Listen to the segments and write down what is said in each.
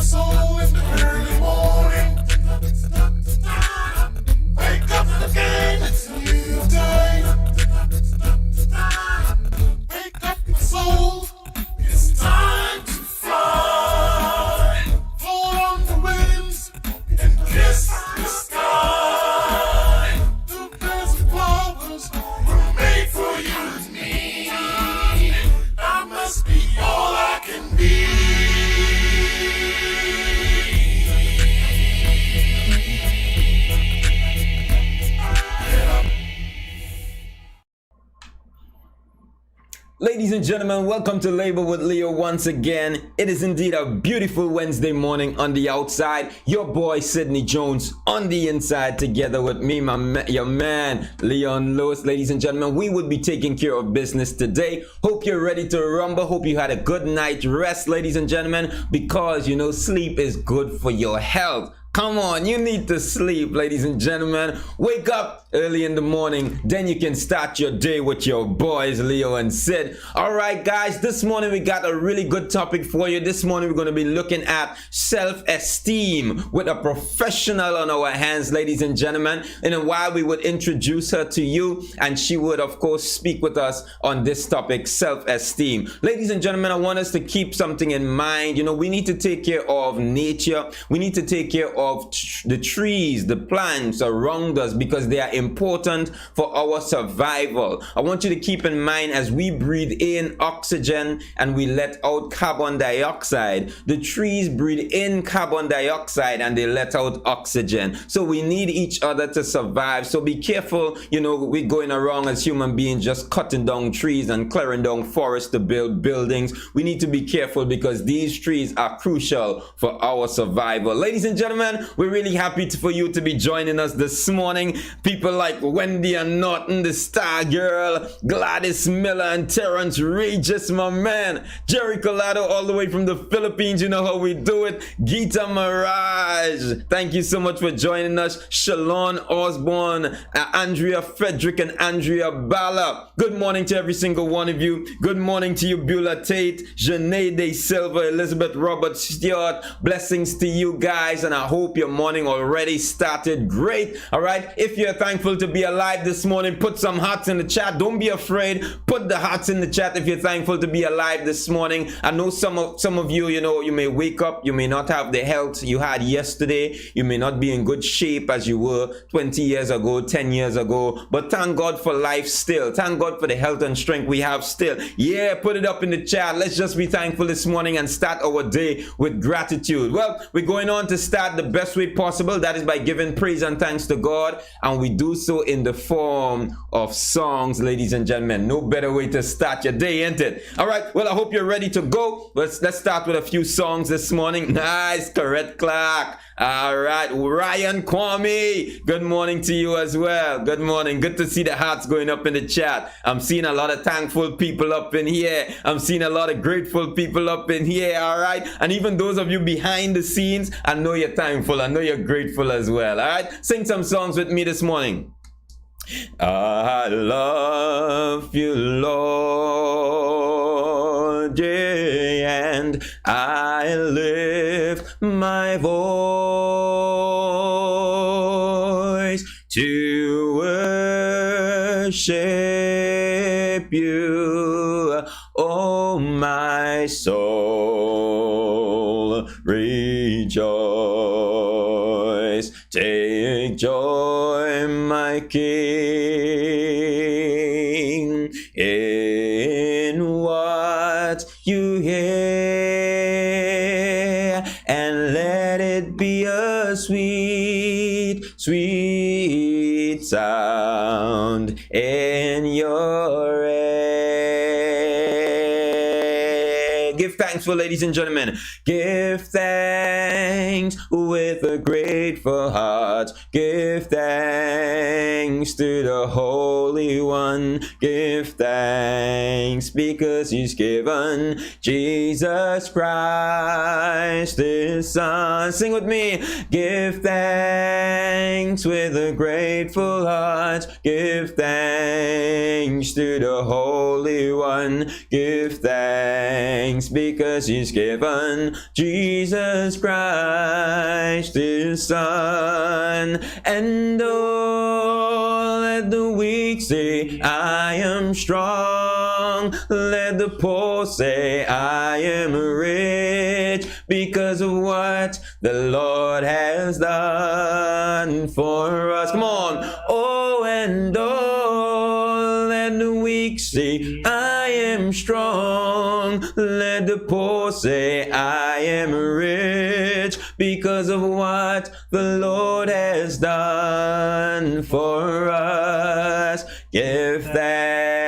soul in the early morning. Wake up again, it's a new day. Wake up my soul, it's time to fly. Hold on the wings and kiss the sky. The best flowers were made for you and me. I must be all I can be. Ladies and gentlemen, welcome to Labor with Leo once again. It is indeed a beautiful Wednesday morning on the outside. Your boy Sidney Jones on the inside, together with me, your man Leon Lewis. Ladies and gentlemen, we will be taking care of business today. Hope you're ready to rumble. Hope you had a good night rest, ladies and gentlemen, because you know sleep is good for your health. Come on, you need to sleep, ladies and gentlemen. Wake up early in the morning, then you can start your day with your boys, Leo and Sid. All right, guys, this morning we got a really good topic for you. This morning we're going to be looking at self-esteem with a professional on our hands, ladies and gentlemen. In a while, we would introduce her to you, and she would, of course, speak with us on this topic, self-esteem. Ladies and gentlemen, I want us to keep something in mind. You know, we need to take care of nature. We need to take care of the trees, the plants around us, because they are important for our survival. I want you to keep in mind, as we breathe in oxygen and we let out carbon dioxide, the trees breathe in carbon dioxide and they let out oxygen. So we need each other to survive. So be careful, you know, we're going around as human beings just cutting down trees and clearing down forests to build buildings. We need to be careful because these trees are crucial for our survival. Ladies and gentlemen, we're really happy for you to be joining us this morning. People like Wendy and Norton, the Star Girl, Gladys Miller and Terrence Regis, my man, Jerry Collado all the way from the Philippines. You know how we do it. Gita Mirage, thank you so much for joining us. Shalon Osborne, Andrea Frederick and Andrea Bala. Good morning to every single one of you. Good morning to you, Beulah Tate, Janae De Silva, Elizabeth Robert Stewart. Blessings to you guys, and I hope your morning already started great. All right, if you're thankful to be alive this morning, put some hearts in the chat. Don't be afraid, put the hearts in the chat if you're thankful to be alive this morning. I know some of you, you know, you may wake up, you may not have the health you had yesterday, you may not be in good shape as you were 20 years ago, 10 years ago, but thank God for life still. Thank God for the health and strength we have still. Yeah, put it up in the chat. Let's just be thankful this morning and start our day with gratitude. Well, we're going on to start the best way possible, that is by giving praise and thanks to God, and we do so in the form of songs, ladies and gentlemen. No better way to start your day, ain't it? All right, well, I hope you're ready to go. Let's start with a few songs this morning. Nice, correct, Clark. All right, Ryan Kwame, good morning to you as well. Good morning. Good to see the hearts going up in the chat. I'm seeing a lot of thankful people up in here. I'm seeing a lot of grateful people up in here. All right, and even those of you behind the scenes, I know you're thankful. I know you're grateful as well. All right, sing some songs with me this morning. I love you, Lord, yeah, and I lift my voice to worship you, oh my soul, rejoice, take joy, my King, in what you hear, and let it be a sweet, sweet sound in your ear. Give thanks for, ladies and gentlemen. Give thanks with a grateful heart. Give thanks to the Holy One. Give thanks because He's given Jesus Christ His Son. Sing with me. Give thanks with a grateful heart. Give thanks to the Holy One. Give thanks because Jesus is given, Jesus Christ his Son. And oh, let the weak say, I am strong. Let the poor say, I am rich, because of what the Lord has done for us. Come on. Oh, and oh, let the weak say, I am strong. Let the poor say, I am rich, because of what the Lord has done for us. Give thanks.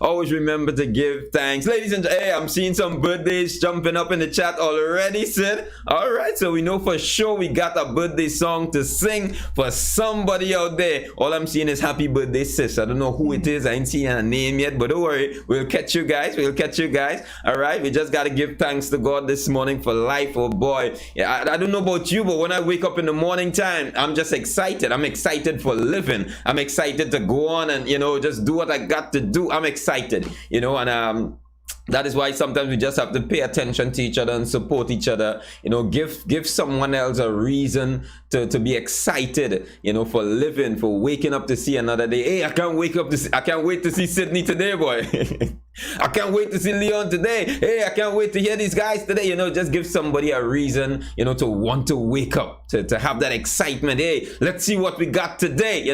Always remember to give thanks. Ladies and gentlemen, hey, I'm seeing some birthdays jumping up in the chat already, Sid. All right, so we know for sure we got a birthday song to sing for somebody out there. All I'm seeing is happy birthday, sis. I don't know who it is. I ain't seen a name yet, but don't worry. We'll catch you guys. We'll catch you guys. All right, we just got to give thanks to God this morning for life. Oh boy. Yeah, I don't know about you, but when I wake up in the morning time, I'm just excited. I'm excited for living. I'm excited to go on and, just do what I got to do. I'm excited, and that is why sometimes we just have to pay attention to each other and support each other. Give someone else a reason to be excited, for living, for waking up to see another day. Hey, I can't wait to see Sydney today, boy. I can't wait to see Leon today. Hey, I can't wait to hear these guys today. Just give somebody a reason, to want to wake up, to have that excitement. Hey, let's see what we got today,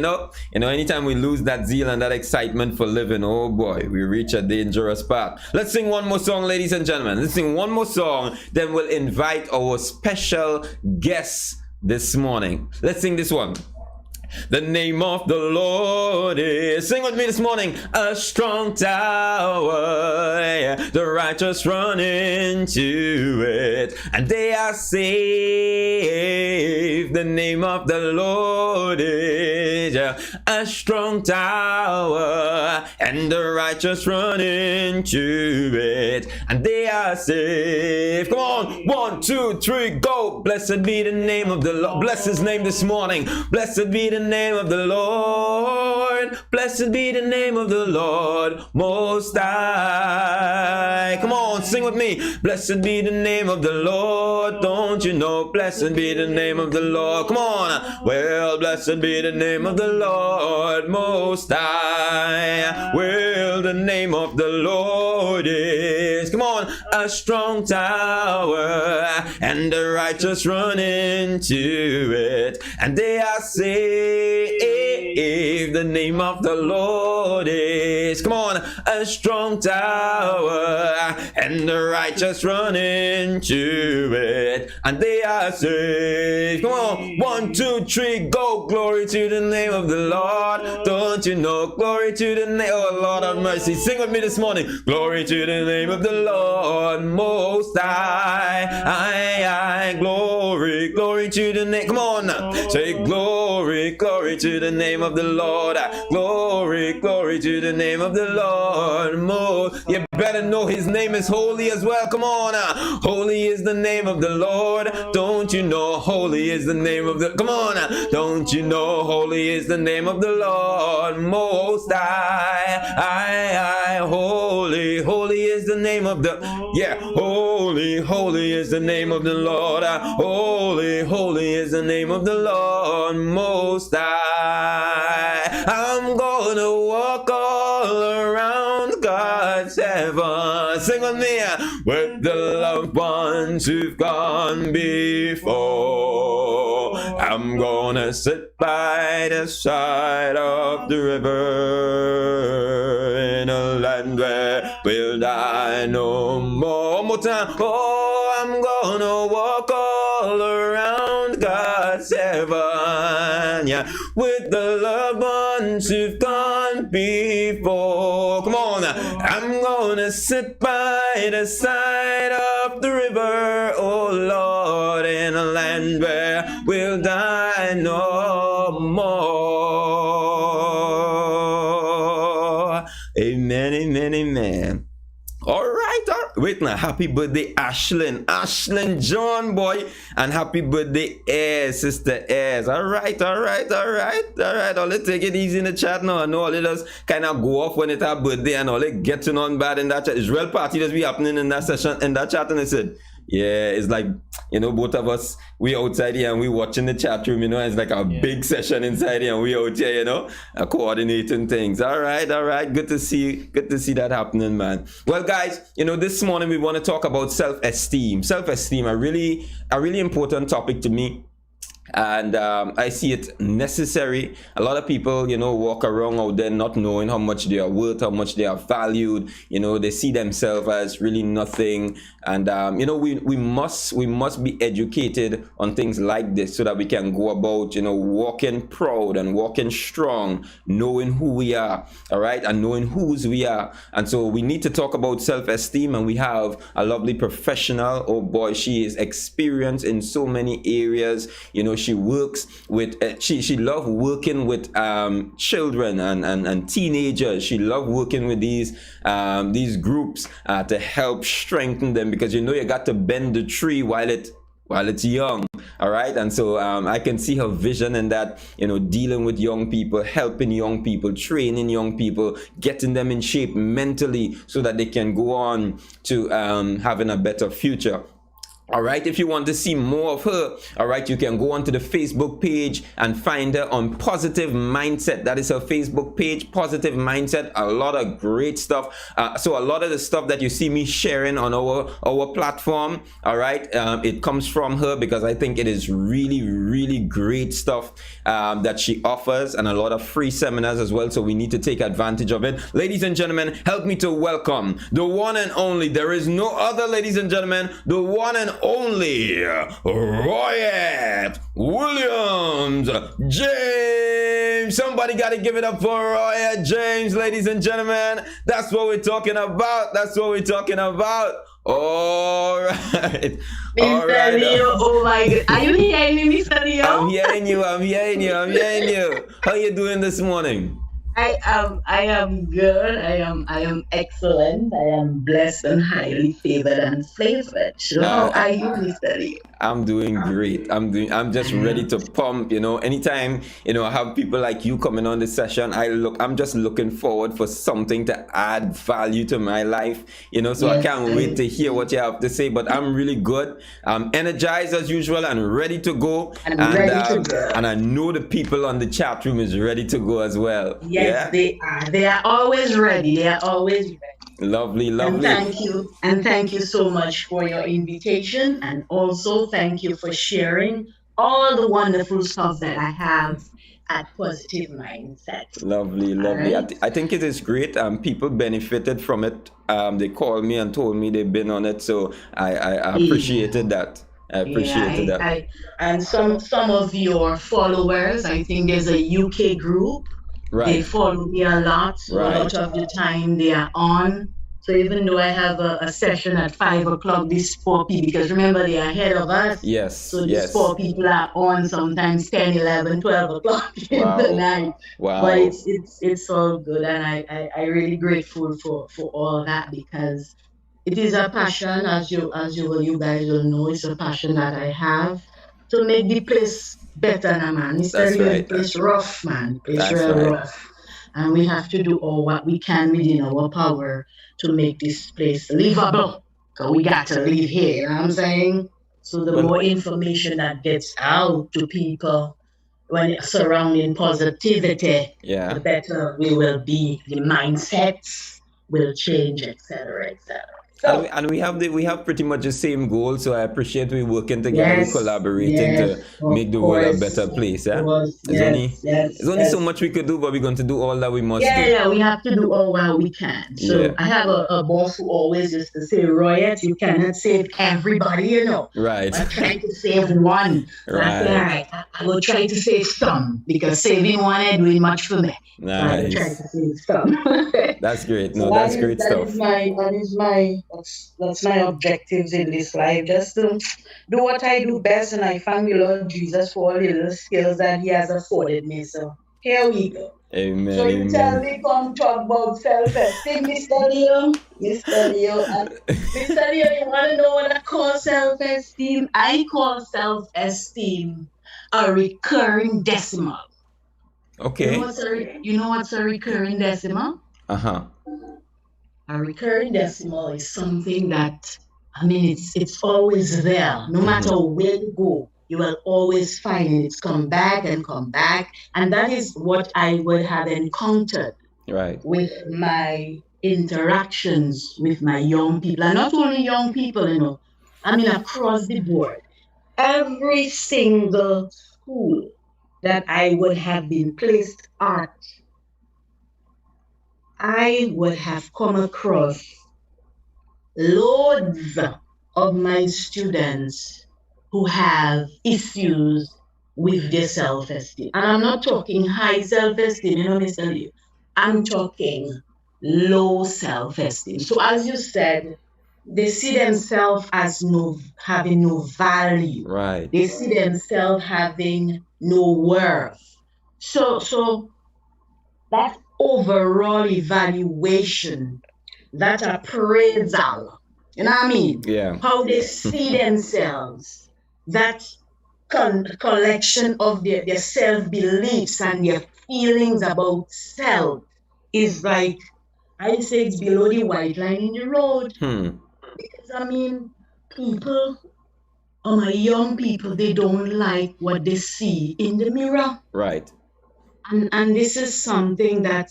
anytime we lose that zeal and that excitement for living, oh boy, we reach a dangerous path. Let's sing one more song, ladies and gentlemen. Let's sing one more song, then we'll invite our special guests this morning. Let's sing this one. The name of the Lord is, sing with me this morning, a strong tower. The righteous run into it, and they are saved. The name of the Lord is a strong tower, and the righteous run into it, and they are saved. Come on, 1, 2, 3, go. Blessed be the name of the Lord. Bless his name this morning. Blessed be the name of the Lord. Blessed be the name of the Lord Most High. Come on, sing with me. Blessed be the name of the Lord. Don't you know? Blessed be the name of the Lord. Come on. Well, blessed be the name of the Lord Most High. Well, the name of the Lord is, come on, a strong tower, and the righteous run into it, and they are saved. The name of the Lord is, come on, a strong tower, and the righteous run into it, and they are saved. Come on, 1, 2, 3, go. Glory to the name of the Lord. Don't you know? Glory to the name, oh Lord of mercy. Sing with me this morning. Glory to the name of the Lord Most High. Glory, glory to the name. Come on, say glory, glory to the name of the Lord. Glory, glory to the name of the Lord Most. You better know his name is holy as well. Come on, holy is the name of the Lord. Don't you know? Holy is the name of the, come on, don't you know? Holy is the name of the Lord Most High. Holy, holy is the name of the, yeah, holy, holy is the name of the Lord. Holy, holy is the name of the Lord Most High. I'm gonna walk all around God's heaven. Sing with me. With the loved ones who've gone before. I'm gonna sit by the side of the river in a land where we'll die no more. One more time. Oh, I'm gonna walk all around God's heaven, yeah, with the loved ones who've gone before. Come on, I'm gonna sit by the side of the river, oh Lord, in a land where we'll die no more. Amen, amen, amen. All right, all right. wait now, happy birthday, Ashlyn John, boy, and happy birthday, Sister Airs. All right. All it take it easy in the chat now. I know all it does kind of go off when it's our birthday and all it getting on bad in that chat. Israel party just be happening in that session, in that chat, and I said, yeah, it's like, both of us, we outside here and we watching the chat room, it's like a big session inside here and we out here, coordinating things. All right. Good to see that happening, man. Well, guys, this morning we want to talk about self-esteem. Self-esteem, a really important topic to me. And I see it necessary. A lot of people, walk around out there not knowing how much they are worth, how much they are valued. They see themselves as really nothing. And we must be educated on things like this so that we can go about, walking proud and walking strong, knowing who we are, all right, and knowing whose we are. And so we need to talk about self-esteem, and we have a lovely professional. Oh boy, she is experienced in so many areas. She works with she loves working with children and teenagers. She loves working with these groups to help strengthen them, because you got to bend the tree while it's young. All right. And so I can see her vision in that, dealing with young people, helping young people, training young people, getting them in shape mentally so that they can go on to having a better future. All right, if you want to see more of her, all right, you can go onto the Facebook page and find her on Positive Mindset. That is her Facebook page, Positive Mindset. A lot of great stuff. So a lot of the stuff that you see me sharing on our platform, all right, it comes from her, because I think it is really great stuff that she offers, and a lot of free seminars as well. So we need to take advantage of it. Ladies and gentlemen, help me to welcome the one and only, there is no other, ladies and gentlemen, the one and only Royette Williams James. Somebody got to give it up for Royette James, ladies and gentlemen. That's what we're talking about. All right. Mr. Leo, oh my God. Are you hearing me, Mr. Leo? I'm hearing you. How you doing this morning? I am good. I am excellent. I am blessed and highly favored and flavored. So how are you, Mr. Leo? I'm doing great. I'm just ready to pump, anytime, I have people like you coming on the session, I'm just looking forward for something to add value to my life, so I can't wait to hear what you have to say. But I'm really good. I'm energized as usual and ready to go. And I know the people on the chat room is ready to go as well. Yes, they are. They are always ready. Lovely. And thank you so much for your invitation, and also thank you for sharing all the wonderful stuff that I have at Positive Mindset. Lovely. Right? I think it is great. People benefited from it. They called me and told me they've been on it, so I appreciated that. And some of your followers, I think there's a UK group. Right. They follow me a lot. So a lot of the time they are on. So even though I have a session at 5 o'clock, these 4 people, because remember they are ahead of us. Yes. So these 4 people are on sometimes 10, 11, 12 o'clock in the night. Wow. But it's all good, and I really grateful for all that, because it is a passion, as you guys will know, it's a passion that I have to make the place better, man. It's right. It's rough, man. It's real rough. And we have to do all what we can within our power to make this place livable. Because we got to live here, you know what I'm saying? So the more information that gets out to people when it's surrounding positivity, the better we will be. The mindsets will change, etc., etc. And we have pretty much the same goal, so I appreciate we working together, collaborating to make the world a better place. There's only so much we could do, but we're going to do all that we must do. Yeah, we have to do all what we can. So I have a boss who always used to say, Royette, you cannot save everybody, Right. I'm trying to save one. Right. I will try to save some, because saving one ain't doing much for me. Nice. So I will try to save some. That's great. No, that's great stuff. That's my objectives in this life, just to do what I do best, and I thank the Lord Jesus for all the little skills that He has afforded me. So Here we go. So Amen. you tell Amen. me, come talk about self-esteem, Mr. Leo. Mr. Leo. And Mr. Leo, you want to know what I call self-esteem? I call self-esteem a recurring decimal. Okay. You know what's a recurring decimal? Uh huh. A recurring decimal is something that, I mean, it's always there. No matter Mm-hmm. where you go, you will always find it. It's come back and come back. And that is what I would have encountered Right. with my interactions with my young people. And not only young people, I mean, across the board. Every single school that I would have been placed at, I would have come across loads of my students who have issues with their self-esteem. And I'm not talking high self-esteem, Mr. Liu. I'm talking low self-esteem. So as you said, they see themselves as having no value. Right. They see themselves having no worth. So that overall evaluation, that appraisal, you know what I mean? Yeah. How they see themselves, that collection of their self beliefs and their feelings about self is like, I say it's below the white line in the road. Hmm. Because I mean, people, my young people, they don't like what they see in the mirror. Right. And this is something that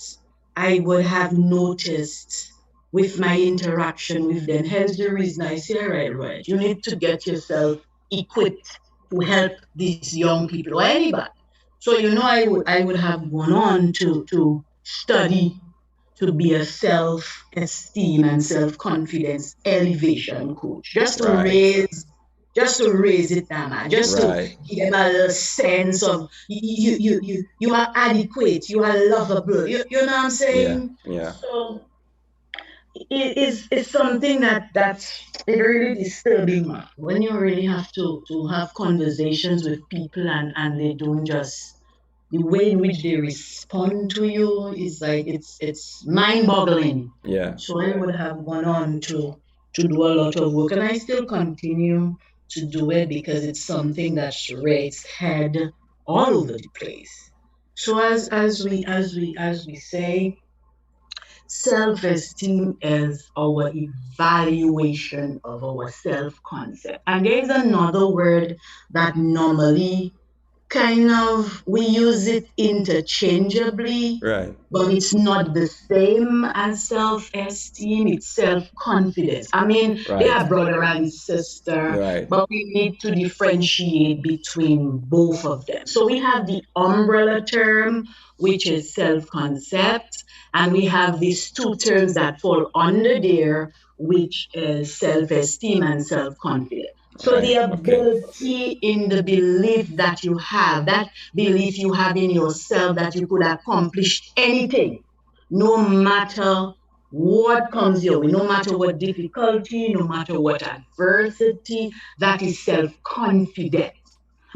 I would have noticed with my interaction with them. Hence the reason I say, right, you need to get yourself equipped to help these young people or anybody. So I would have gone on to study to be a self-esteem and self-confidence elevation coach, Right. just to raise it down, man, just to Right. give them a little sense of you are adequate, you are lovable. You know what I'm Yeah. saying? Yeah. So it's something that's it really disturbing, man. When you really have to have conversations with people and they don't just the way in which they respond to you is like it's mind-boggling. Yeah. So I would have gone on to do a lot of work, and I still continue to do it because it's something that's raised head all over the place. So as we say, self-esteem is our evaluation of our self-concept. And there is another word that normally kind of we use it interchangeably, Right. but it's not the same as self-esteem. It's self-confidence. I mean, they Right. are brother and sister, Right. but we need to differentiate between both of them. So we have the umbrella term, which is self-concept, and we have these two terms that fall under there, which is self-esteem and self-confidence. So the Right. Okay. ability in the belief that you have, that belief you have in yourself that you could accomplish anything, no matter what comes your way, no matter what difficulty, no matter what adversity, that is self-confidence.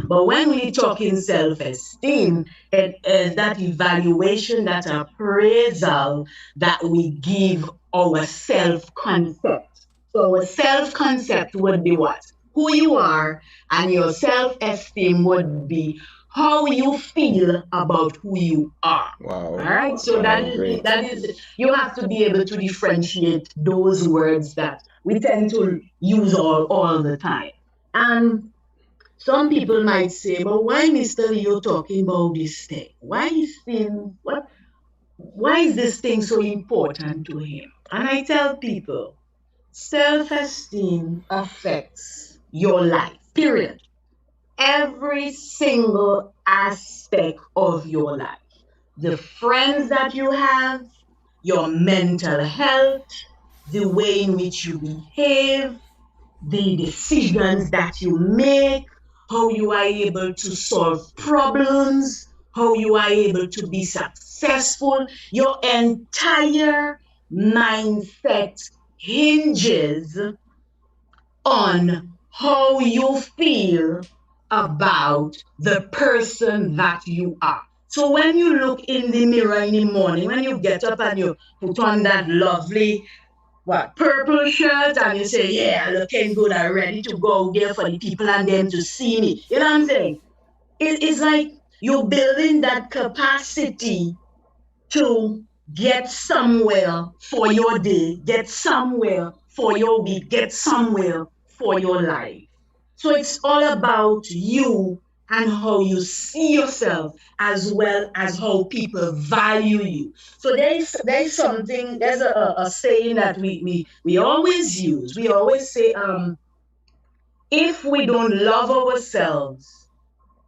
But when we talk in self-esteem, it is that evaluation, that appraisal that we give our self-concept. So our self-concept would be what? Who you are, and your self-esteem would be how you feel about who you are. Wow. All right. So that Wow. is Great. you have to be able to differentiate those words that we tend to use all the time. And some people might say, but why, Mr. Leo, talking about this thing? Why is this thing so important to him? And I tell people, self-esteem affects your life, period. Every single aspect of your life. The friends that you have, your mental health, the way in which you behave, the decisions that you make, how you are able to solve problems, how you are able to be successful. Your entire mindset hinges on how you feel about the person that you are. So when you look in the mirror in the morning, when you get up and you put on that lovely purple shirt and you say, yeah, looking good, I'm ready to go there for the people and them to see me. You know what I'm saying? It's like you're building that capacity to get somewhere for your day, get somewhere for your week, get somewhere for your life. So it's all about you and how you see yourself as well as how people value you. So there's something, there's a saying that we always use. We always say, if we don't love ourselves,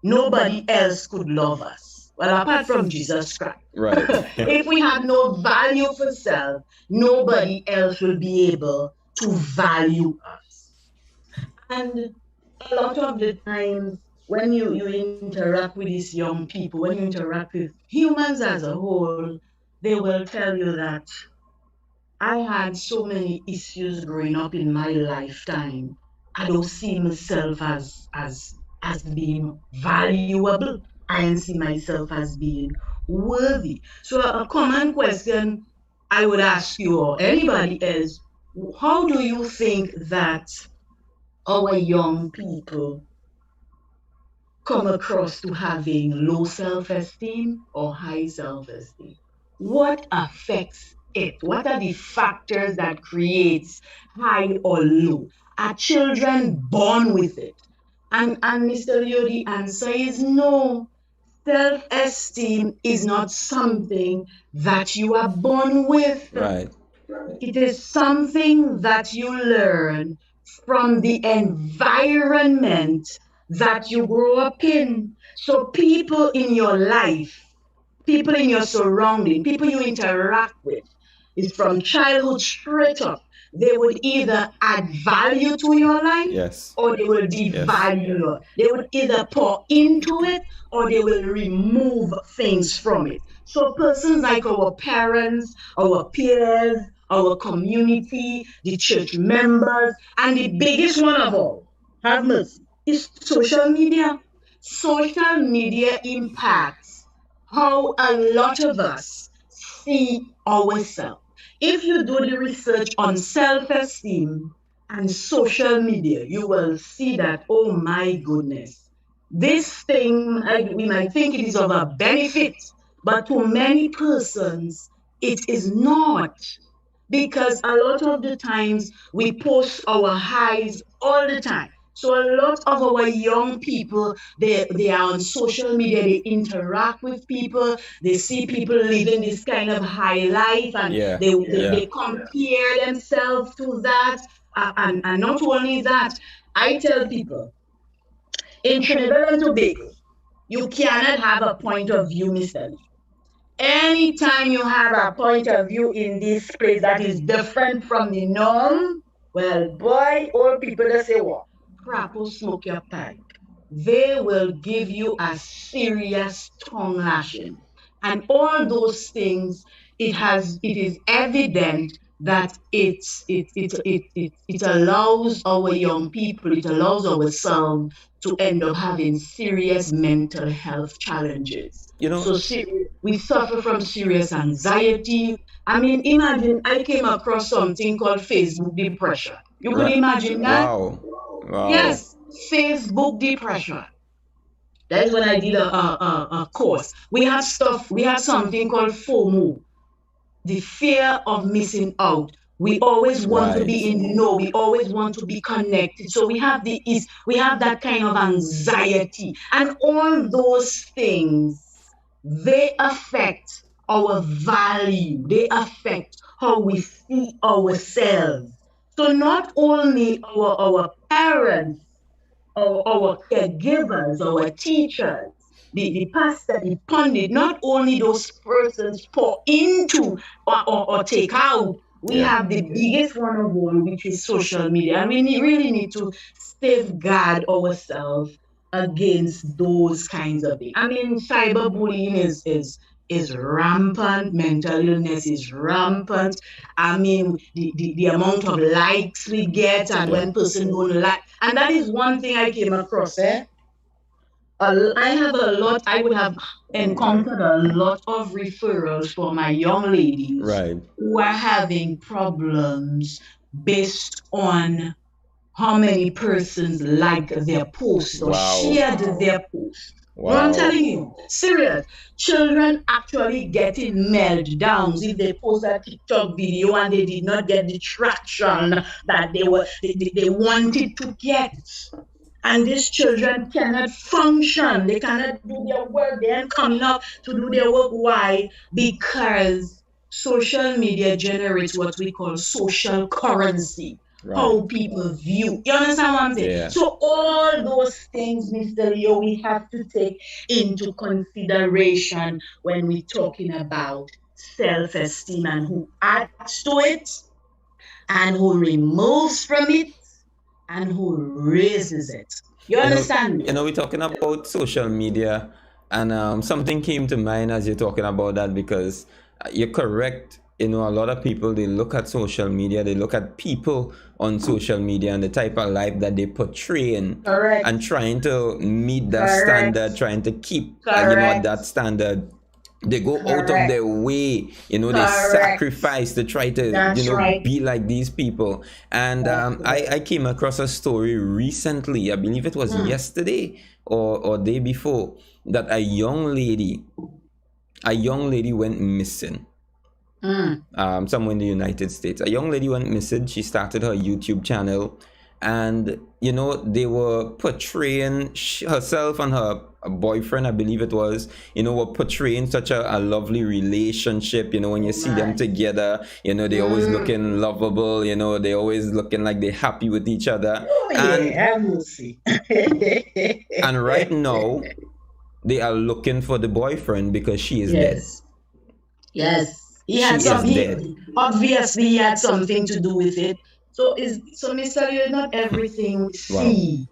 nobody else could love us. Well, apart from Jesus Christ. Right. If we have no value for self, nobody else will be able to value us. And a lot of the times when you interact with these young people, when you interact with humans as a whole, they will tell you that I had so many issues growing up in my lifetime. I don't see myself as being valuable. I don't see myself as being worthy. So a common question I would ask you or anybody is, how do you think that our young people come across to having low self-esteem or high self-esteem? What affects it? What are the factors that creates high or low? Are children born with it? And Mr. Leo, the answer is no. Self-esteem is not something that you are born with. Right. It is something that you learn from the environment that you grow up in. So people in your life, people in your surrounding, people you interact with, is from childhood straight up. They would either add value to your life Yes. or they will devalue it. They would either pour into it or they will remove things from it. So persons like our parents, our peers, our community, the church members, and the biggest one of all, have mercy, is social media. Social media impacts how a lot of us see ourselves. If you do the research on self esteem and social media, you will see that, oh my goodness, this thing, we might think it is of a benefit, but to many persons, it is not. Because a lot of the times we post our highs all the time. So a lot of our young people, they are on social media, they interact with people, they see people living this kind of high life and Yeah. they compare themselves to that. And not only that, I tell people in Trinidad and Tobago, you cannot have a point of view, Mr. Lee. Anytime you have a point of view in this place that is different from the norm, well, boy, old people that say what? Crap will smoke your pipe. They will give you a serious tongue lashing. And all those things, it is evident that it allows our young people, it allows ourselves to end up having serious mental health challenges. You know. So we suffer from serious anxiety. I mean, imagine I came across something called Facebook depression. You could imagine that? Wow. Wow. Yes, Facebook depression. That is when I did a course. We have something called FOMO, the fear of missing out. We always want to be in the know. We always want to be connected. So we have that kind of anxiety. And all those things, they affect our value. They affect how we see ourselves. So not only our parents, our caregivers, our teachers, the pastor, the pundit, not only those persons pour into or take out. We have the biggest one of all, which is social media. And really need to safeguard ourselves against those kinds of things. I mean, cyberbullying is rampant, mental illness is rampant. I mean, the amount of likes we get and when person don't like. And that is one thing I came across, I have a lot, I would have encountered a lot of referrals for my young ladies Right. who are having problems based on how many persons like their post or Wow. shared their post. No, I'm Wow. telling you, serious. Children actually getting meltdowns if they post a TikTok video and they did not get the traction that they wanted to get. And these children cannot function. They cannot do their work. They aren't coming up to do their work. Why? Because social media generates what we call social currency. Right. How people view. You understand what I'm saying? Yeah. So all those things, Mr. Leo, we have to take into consideration when we're talking about self-esteem and who adds to it and who removes from it and who raises it. You You know, understand me? we're talking about social media, and something came to mind as you're talking about that because you're correct. A lot of people, they look at social media, they look at people on social media and the type of life that they portray, Correct. and trying to meet that Correct. standard, trying to keep Correct. that standard. They go out of Correct. their way, they Correct. sacrifice to try to That's right. be like these people. And That's right. I came across a story recently, I believe it was yesterday or day before, that a young lady went missing somewhere in the United States. A young lady went missing. She started her YouTube channel, and they were portraying herself and her boyfriend, I believe it was, were portraying such a lovely relationship. When you see them together, they always looking lovable. They always looking like they're happy with each other. Oh, yeah, I will see. And right now, they are looking for the boyfriend because she is dead. Yes. Yes. He She had is some. dead. Obviously, he had something to do with it. So, Mr. Leo, not everything we Wow. see.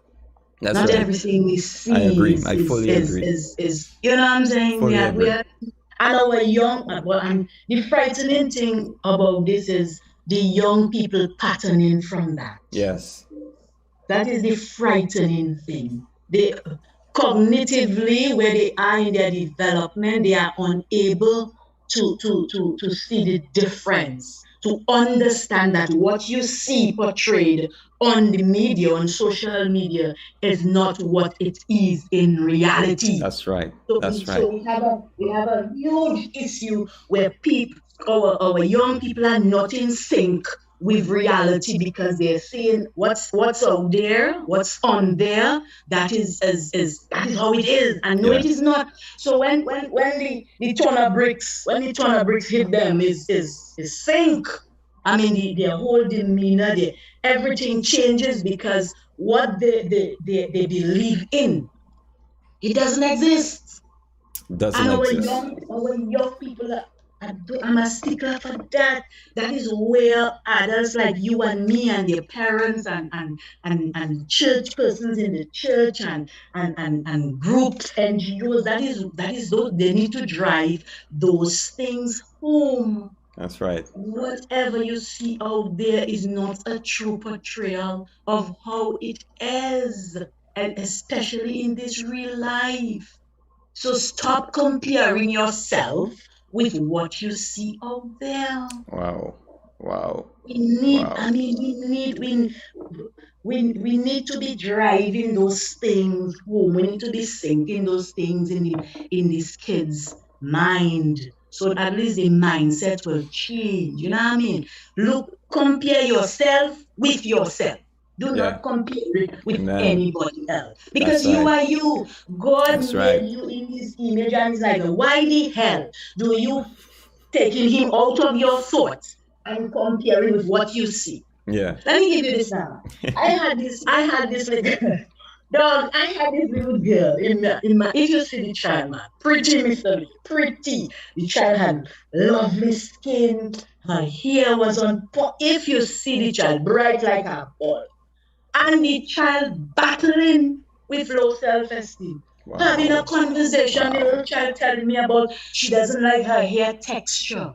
That's Not right. everything we see I agree. I fully agree. is you know what I'm saying? Fully We agree. are and our young and the frightening thing about this is the young people patterning from that. Yes. That is the frightening thing. They cognitively, where they are in their development, they are unable to see the difference, to understand that what you see portrayed on the media, on social media, is not what it is in reality. That's right. So, That's we, so right. we have a huge issue where our young people are not in sync with reality because they're seeing what's out there, what's on there. That is how it is, and no, Yeah. it is not. So when the ton of bricks hit them is sink. I mean, their whole demeanor, everything changes because what they believe in, it doesn't exist. Doesn't And exist. our young people I'm a stickler for that. That is where adults like you and me and their parents and church persons in the church and groups, NGOs, that is those they need to drive those things home. That's right. Whatever you see out there is not a true portrayal of how it is, and especially in this real life. So stop comparing yourself with what you see out there. Wow. Wow. We need, Wow. I mean, we need to be driving those things home. We need to be sinking those things in these kids' mind. So at least the mindset will change. You know what I mean? Look, compare yourself with yourself. Do Yeah. not compare it with Amen. anybody else. Because That's you right. are you. God That's made right. you in his image, and it's like, why the hell do you taking him out of your thoughts and comparing with what you see? Yeah. Let me give you this now. I had this little dog, I had this little girl in my if you see the child, man, pretty Mr. Lee, pretty. The child had lovely skin, her hair was on point. If you see the child, bright like a ball. And the child battling with low self-esteem. Wow. Having a conversation, the Wow. little child telling me about she doesn't like her hair texture.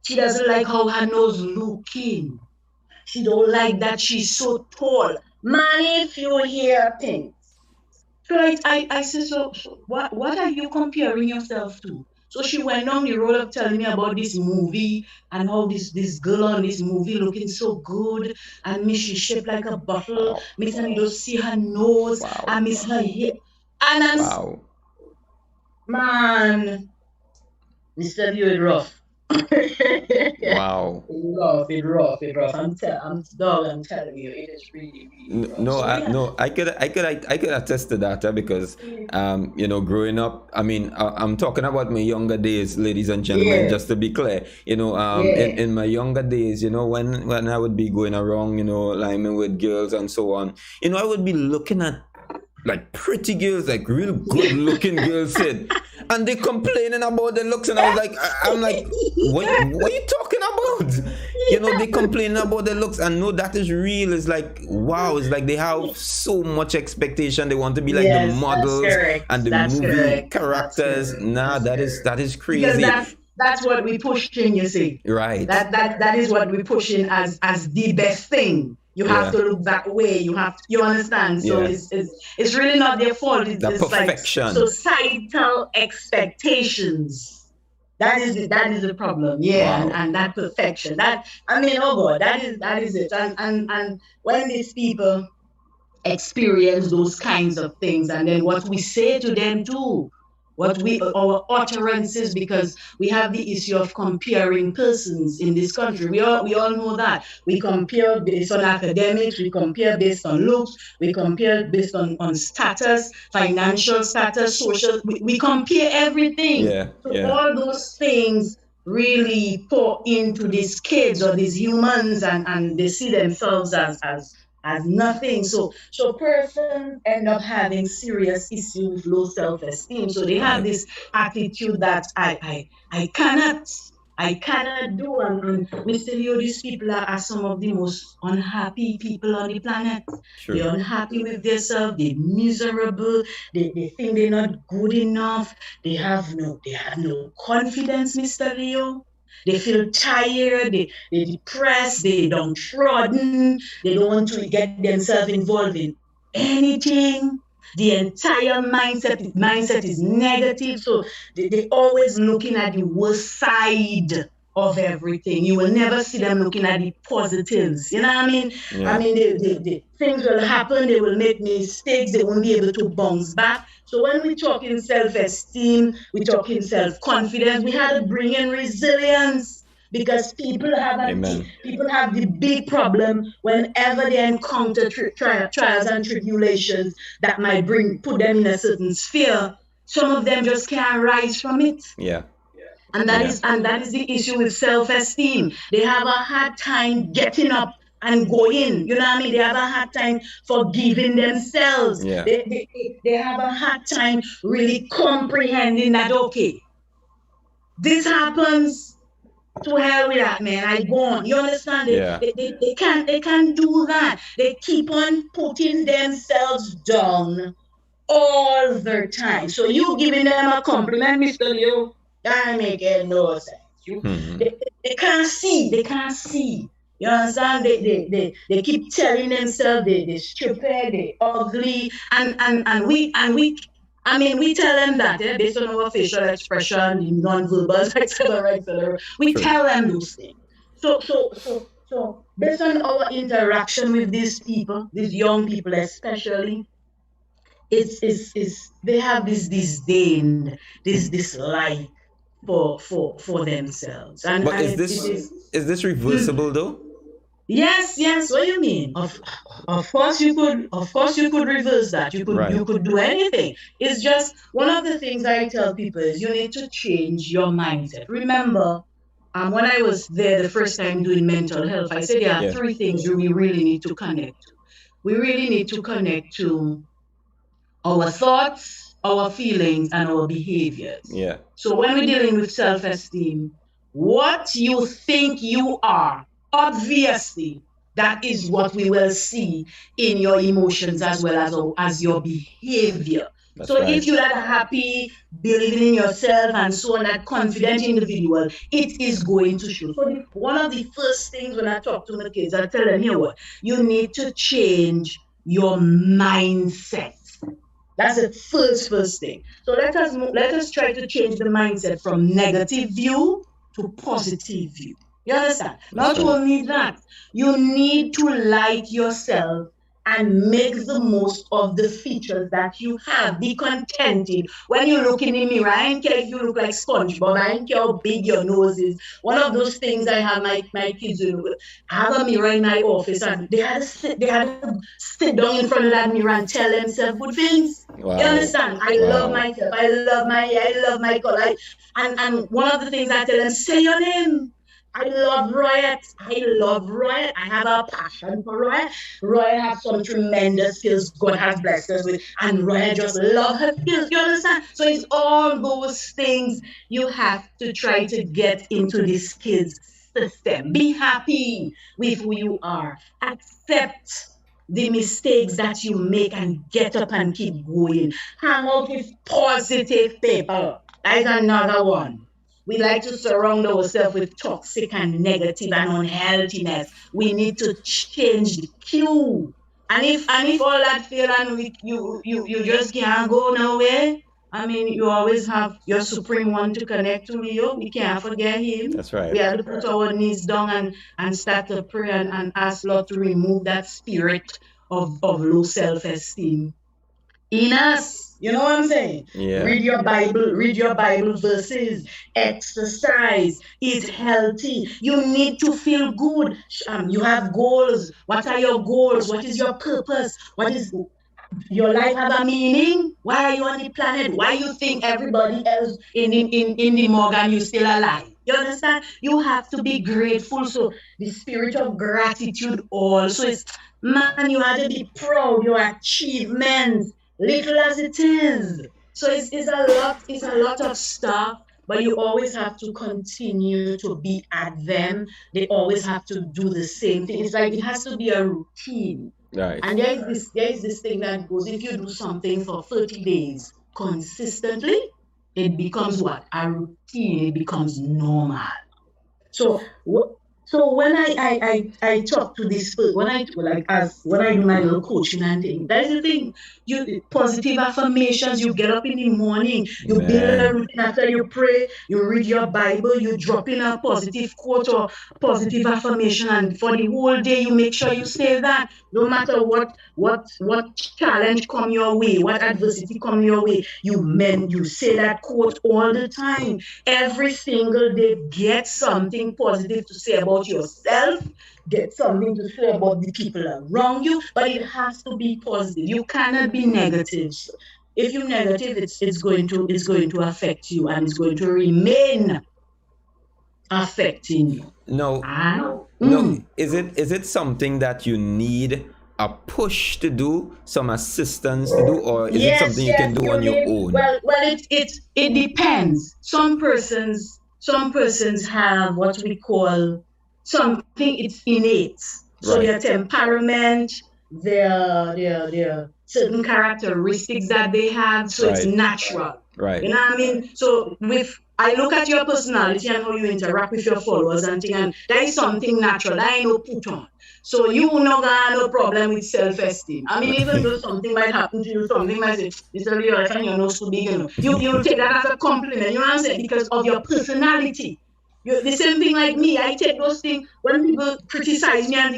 She doesn't like how her nose looking. She don't like that she's so tall. Man, if you hear things, So I said, so what are you comparing yourself to? So she went on the road of telling me about this movie and how this girl on this movie looking so good and me she shaped like a bottle. Wow. Miss and you don't see her nose Wow. and miss her hair. And Wow. man, Mr. Leo is rough. Wow. It's rough. I'm telling you, it is really, really rough. No, So yeah, no, I could attest to that because, growing up, I mean, I'm talking about my younger days, ladies and gentlemen, yeah, just to be clear, yeah. in my younger days, when I would be going around, like with girls and so on, I would be looking at like pretty girls, like real good looking girls, said, and they complaining about their looks, and I was like, I'm like, what are you talking about? They complaining about their looks, and no, that is real. It's like, wow, it's like they have so much expectation. They want to be like the Yes, that's models correct. and the That's movie correct. That's characters. correct. Nah, That's correct. that is Because crazy. that's what we pushing, you see. Right. That is what we pushing as the best thing. You have Yeah. to look that way. You understand. So Yeah. it's really not their fault. The It's like perfection. societal expectations. That is the problem. Yeah, Wow. and that perfection. That I mean, oh God, that is it. And when these people experience those kinds of things, and then what we say to them too, what we our utterances, because we have the issue of comparing persons in this country. We all know that we compare based on academics, we compare based on looks, we compare based on status, financial status, social, we compare everything. Yeah. So Yeah. all those things really pour into these kids or these humans, and they see themselves as nothing. So persons end up having serious issue with low self-esteem. So they have Right. this attitude that I cannot. I cannot do, and Mr. Leo, these people are some of the most unhappy people on the planet. True. They're unhappy with themselves, they're miserable, they think they're not good enough, they have no confidence, Mr. Leo. They feel tired, they're depressed, they downtrodden, they don't want to get themselves involved in anything. The entire mindset is negative. So they always looking at the worst side of everything. You will never see them looking at the positives. You know what I mean? I Yeah. mean, things will happen, they will make mistakes, they won't be able to bounce back. So when we talk in self-esteem, we talk in self-confidence, we had to bring in resilience, because Amen. people have the big problem whenever they encounter trials and tribulations that might put them in a certain sphere. Some of them just can't rise from it. Yeah. And that Yeah. is the issue with self-esteem. They have a hard time getting up and going. You know what I mean? They have a hard time forgiving themselves. Yeah. They have a hard time really comprehending that, okay, this happens, to hell with that, man. I go on. You understand? Yeah. They can't do that. They keep on putting themselves down all the time. So you giving them a compliment, Mr. Leo, that making no sense. Mhm. They can't see. They can't see. You understand? They keep telling themselves they stupid, they ugly, and we I mean, we tell them that, based on our facial expression, the non-verbals, etc., etc. We True. tell them those things. So, based on our interaction with these people, these young people especially, it's they have this disdain, this dislike for themselves, But and it is. is this Mm. reversible though? Yes, yes. What do you mean? Of course you could. Of course you could reverse that. You Right. could do anything. It's just one of the things I tell people is you need to change your mindset. Remember, when I was there the first time doing mental health, I said there are Yeah. three things we really need to connect to. We really need to connect to our thoughts, our feelings, and our behaviors. Yeah. So when we're dealing with self-esteem, what you think you are, obviously, that is what we will see in your emotions as well as your behavior. That's So right. if you're that happy, believing in yourself, and so on, that confident individual, it is going to show. So one of the first things when I talk to my kids, I tell them, here what, you need to change your mindset. That's the first thing. So let us try to change the mindset from negative view to positive view. You understand? That's Not right. only that, you need to like yourself and make the most of the features that you have. Be contented. When you look in the mirror, I don't care if you look like SpongeBob, I don't care how big your nose is. One of those things I have my kids do. I have a mirror in my office and they had to sit down in front of that mirror and tell themselves good things. You Wow. understand? I love Wow. myself. I love my hair. I love my color. And one of the things I tell them, say your name. I love Royette. I love Royette. I have a passion for Royette. Royette has some tremendous skills God has blessed us with. And Royette just love her skills. You understand? So it's all those things you have to try to get into this kids system. Be happy with who you are. Accept the mistakes that you make and get up and keep going. Hang out with positive people. That's another one. We like to surround ourselves with toxic and negative and unhealthiness. We need to change the cue. And if all that fail and you just can't go nowhere, I mean, you always have your supreme one to connect to you. We can't forget him. That's right. We have to put our knees down and start to pray and ask Lord to remove that spirit of low self-esteem in us. You know what I'm saying? Yeah. Read your Bible verses, exercise, eat healthy. You need to feel good. You have goals. What are your goals? What is your purpose? What is your life have a meaning? Why are you on the planet? Why you think everybody else in the morgue you still alive? You understand? You have to be grateful. So the spirit of gratitude also is, man, you have to be proud of your achievements, little as it is. So it's a lot of stuff, but you always have to continue to be at them. They always have to do the same thing. It's like it has to be a routine. Right. And there is this thing that goes, if you do something for 30 days consistently, it becomes what? A routine, it becomes normal. So so when I talk to this person, when I do my little coaching and thing, that is the thing. You positive affirmations, you get up in the morning, you build a Man. routine after you pray, you read your Bible, you drop in a positive quote or positive affirmation, and for the whole day you make sure you say that. No matter what challenge come your way, what adversity come your way, you say that quote all the time. Every single day, get something positive to say about yourself, get something to say about the people around you, but it has to be positive. You cannot be negative. If you're negative, it's going to affect you and it's going to remain affecting you. No. Ah, No. Is it something that you need a push to do, some assistance to do, or is it yes, something you can yes, do you on your need. own? Well, it depends. Some persons have what we call something. It's innate. So their Right. temperament, their certain characteristics that they have. So it's Right. natural. Right. You know what I mean? So with I look at your personality and how you interact with your followers and things, and that is something natural. That ain't no put on. So you will not have no problem with self-esteem. I mean, even though something might happen to you, something might say, Mr. Leo, I find your nose too big, you take that as a compliment, you know what I'm saying? Because of your personality. The same thing like me. I take those things when people criticize me and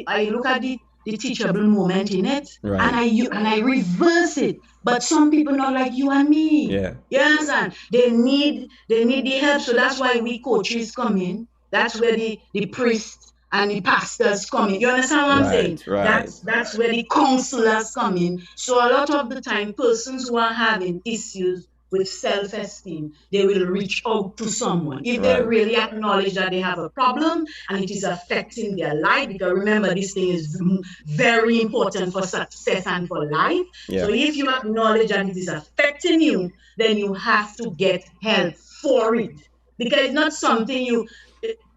I look at the teachable moment in it Right. and I reverse it. But some people not like you and me. Yeah. You understand? They need the help. So that's why we coaches come in. That's where the priests and the pastors come in. You understand what I'm saying? Right. Right. That's where the counselors come in. So a lot of the time, persons who are having issues with self-esteem, they will reach out to someone. If they Right. really acknowledge that they have a problem and it is affecting their life, because remember, this thing is very important for success and for life. Yeah. So if you acknowledge that it is affecting you, then you have to get help for it. Because it's not something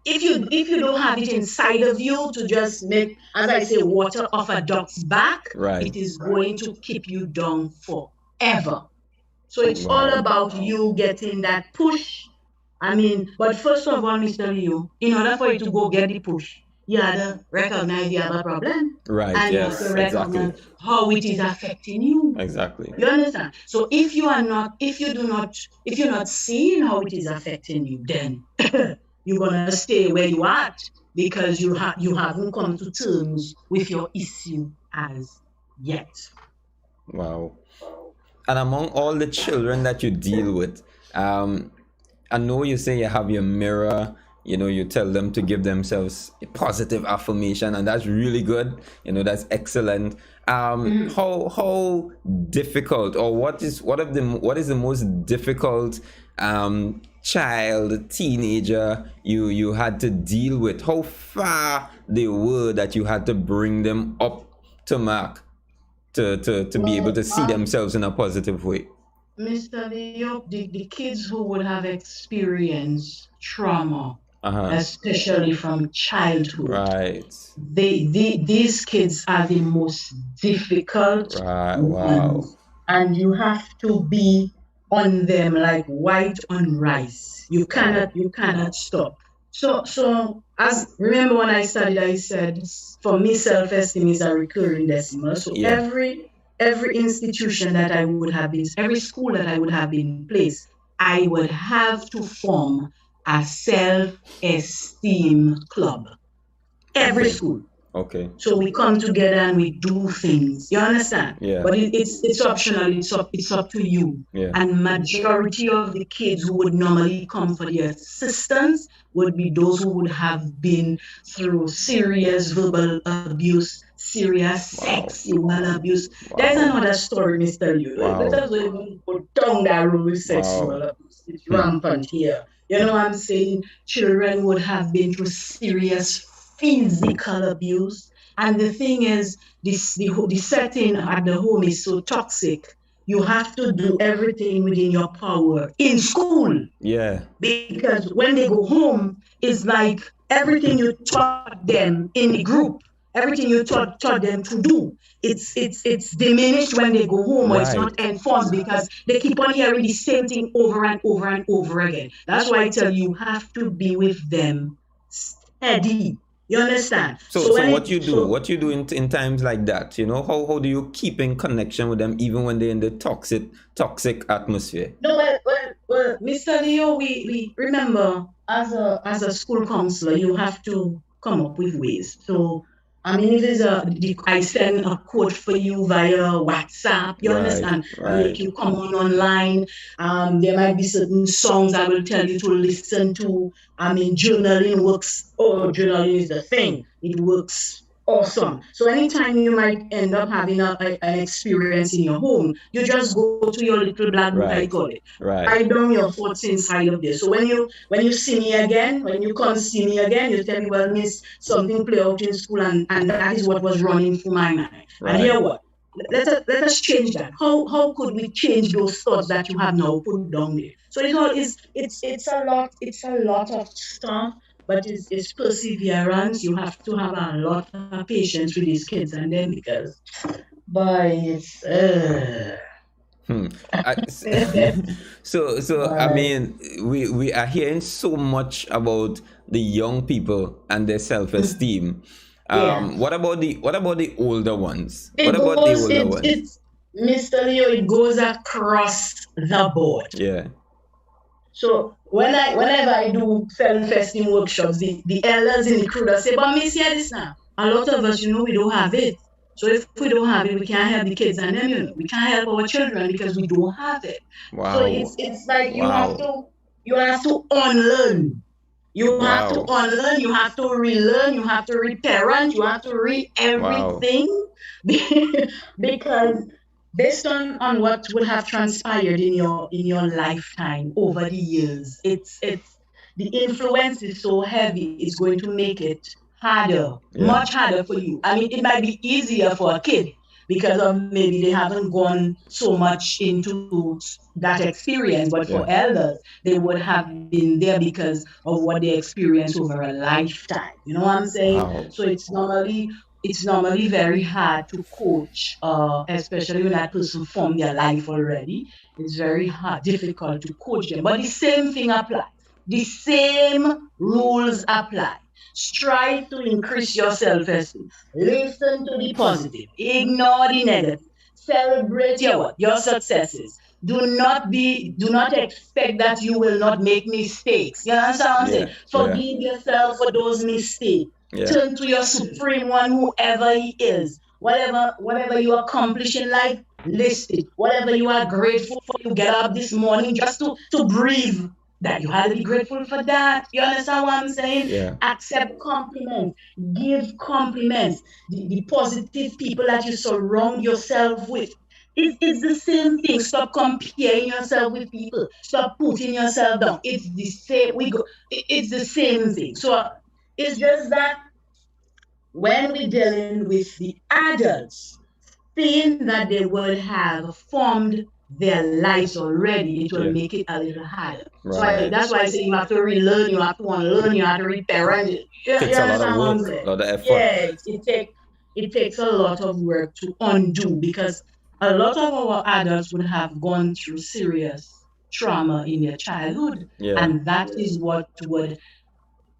if you don't have it inside of you to just make, as I say, water off a duck's back, Right. it is going to keep you down forever. So it's all Wow. about you getting that push. I mean, but first of all, Mr. Leo, in order for you to go get the push, you have to recognize you have a problem, Right. and you have to Yes. Exactly. recognize how it is affecting you. Exactly. You understand? So if you are not, if you're not seeing how it is affecting you, then you're gonna stay where you at because you haven't come to terms with your issue as yet. Wow. And among all the children that you deal with, um, I know you say you have your mirror, you tell them to give themselves a positive affirmation, and that's really good. That's excellent. Mhm. How difficult, or what is the most difficult child, teenager you had to deal with? How far they were that you had to bring them up to mark to be able Well, to see themselves in a positive way? Mr. Leo, the kids who would have experienced trauma, Uh-huh. especially from childhood, Right. these kids are the most difficult Right. Wow. ones, and you have to be on them like white on rice. Wow. You cannot stop. So as remember when I studied, I said for me self-esteem is a recurring decimal. So Yeah. every institution that I would have been, every school that I would have been placed, I would have to form a self-esteem club. Every Okay. school. Okay. So we come together and we do things. You understand? Yeah. But it's optional. It's up to you. Yeah. And majority of the kids who would normally come for the assistance would be those who would have been through serious verbal abuse, serious Wow. sexual abuse. There's Wow. another story, Mr. Liu. Let Wow. us not even go down that road with sexual Wow. abuse. It's Hmm. rampant here. You know what I'm saying? Children would have been through serious physical abuse. And the thing is, the setting at the home is so toxic. You have to do everything within your power in school Yeah. because when they go home, it's like everything you taught them in the group, everything you taught them to do, it's diminished when they go home, or it's Right. not enforced because they keep on hearing the same thing over and over and over again. That's why I tell you, you have to be with them steady. You understand? So So so when what it you do? so What you do in times like that? How do you keep in connection with them even when they're in the toxic atmosphere? no, Mr. Leo, we remember as a school counselor, you have to come up with ways. So, I mean, if I send a quote for you via WhatsApp, you Right. understand? I make Right. you come on online. There might be certain songs I will tell you to listen to. I mean, journaling works. Oh, journaling is the thing. It works awesome. So anytime you might end up having an experience in your home, you just go to your little black book, I Right. call it. Right. Write down your thoughts inside of there. So when you see me again, when you come see me again, you tell me, well, miss, something play out in school, and that is what was running through my mind. And Right. here what? Let us change that. How could we change those thoughts that you have now put down there? So it all is it's a lot of stuff, but it's perseverance. You have to have a lot of patience with these kids and then because boy it's Hmm. I, so I boy. mean, we are hearing so much about the young people and their self-esteem. Yeah. What about the older ones? What It about the goes, older ones? it's Mr. Leo, it goes across the board. Yeah. So whenever I do self-esteem workshops, the elders in the crew that say, but Miss, hear this now. A lot of us, we don't have it. So if we don't have it, we can't help the kids, and then we can't help our children because we don't have it. So Wow. it's like Wow. you have to unlearn. You have to Wow. unlearn, you have to relearn, you have to reparent, you have to read Wow. everything because based on what would have transpired in your lifetime over the years, it's the influence is so heavy, it's going to make it harder, Yeah. much harder for you. I mean, it might be easier for a kid because of maybe they haven't gone so much into that experience, but for Yeah. elders, they would have been there because of what they experienced over a lifetime. You know what I'm saying? Wow. So it's normally very hard to coach, especially when that person formed their life already. It's very hard, difficult to coach them. But the same thing applies. The same rules apply. Strive to increase your self-esteem. Listen to the positive. Ignore the negative. Celebrate your what? Your successes. Do not expect that you will not make mistakes. You understand what I'm saying? Yeah. Yeah. Forgive yourself for those mistakes. Yeah. Turn to your supreme one, whoever he is. Whatever you accomplish in life, list it. Whatever you are grateful for, you get up this morning just to breathe. That you have to be grateful for that. You understand what I'm saying? Yeah. Accept compliments. Give compliments. The positive people that you surround yourself with. It's the same thing. Stop comparing yourself with people. Stop putting yourself down. It's the same. It's the same thing. So it's just that when we're dealing with the adults, seeing that they will have formed their lives already, it will Yeah. make it a little harder. Right. That's why I say you have to relearn, you have to unlearn, you have to reparent it. Takes You a lot of understand what I'm work, saying? a lot of effort. Yeah, it takes a lot of work to undo because a lot of our adults would have gone through serious trauma in their childhood, Yeah. and that is what would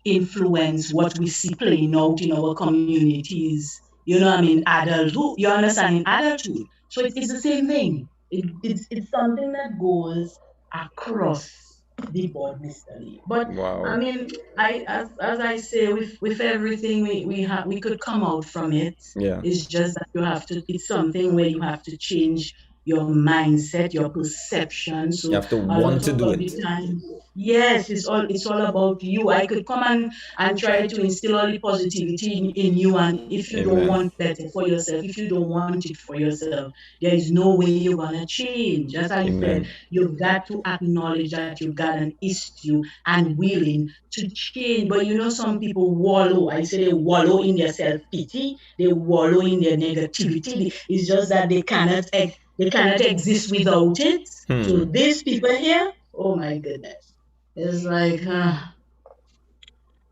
influence what we see playing out in our communities. You know, I mean, adulthood. You understand in adulthood. So it's the same thing. It's something that goes across the board, Mr. Lee. But I Wow. mean, as I say, with everything we could come out from it. Yeah. It's just that you have to. It's something where you have to change your mindset, your perception. You So have to a want lot to of do the it. time, yes, it's all about you. I could come and try to instill all the positivity in you, and if you don't Amen. want better for yourself, if you don't want it for yourself, there is no way you're gonna change. As I said, Amen. you've got to acknowledge that you've got an issue and willing to change. But you know, some people wallow. I say they wallow in their self-pity, they wallow in their negativity. It's just that they cannot exist without it. So Hmm. these people here, oh my goodness, it's like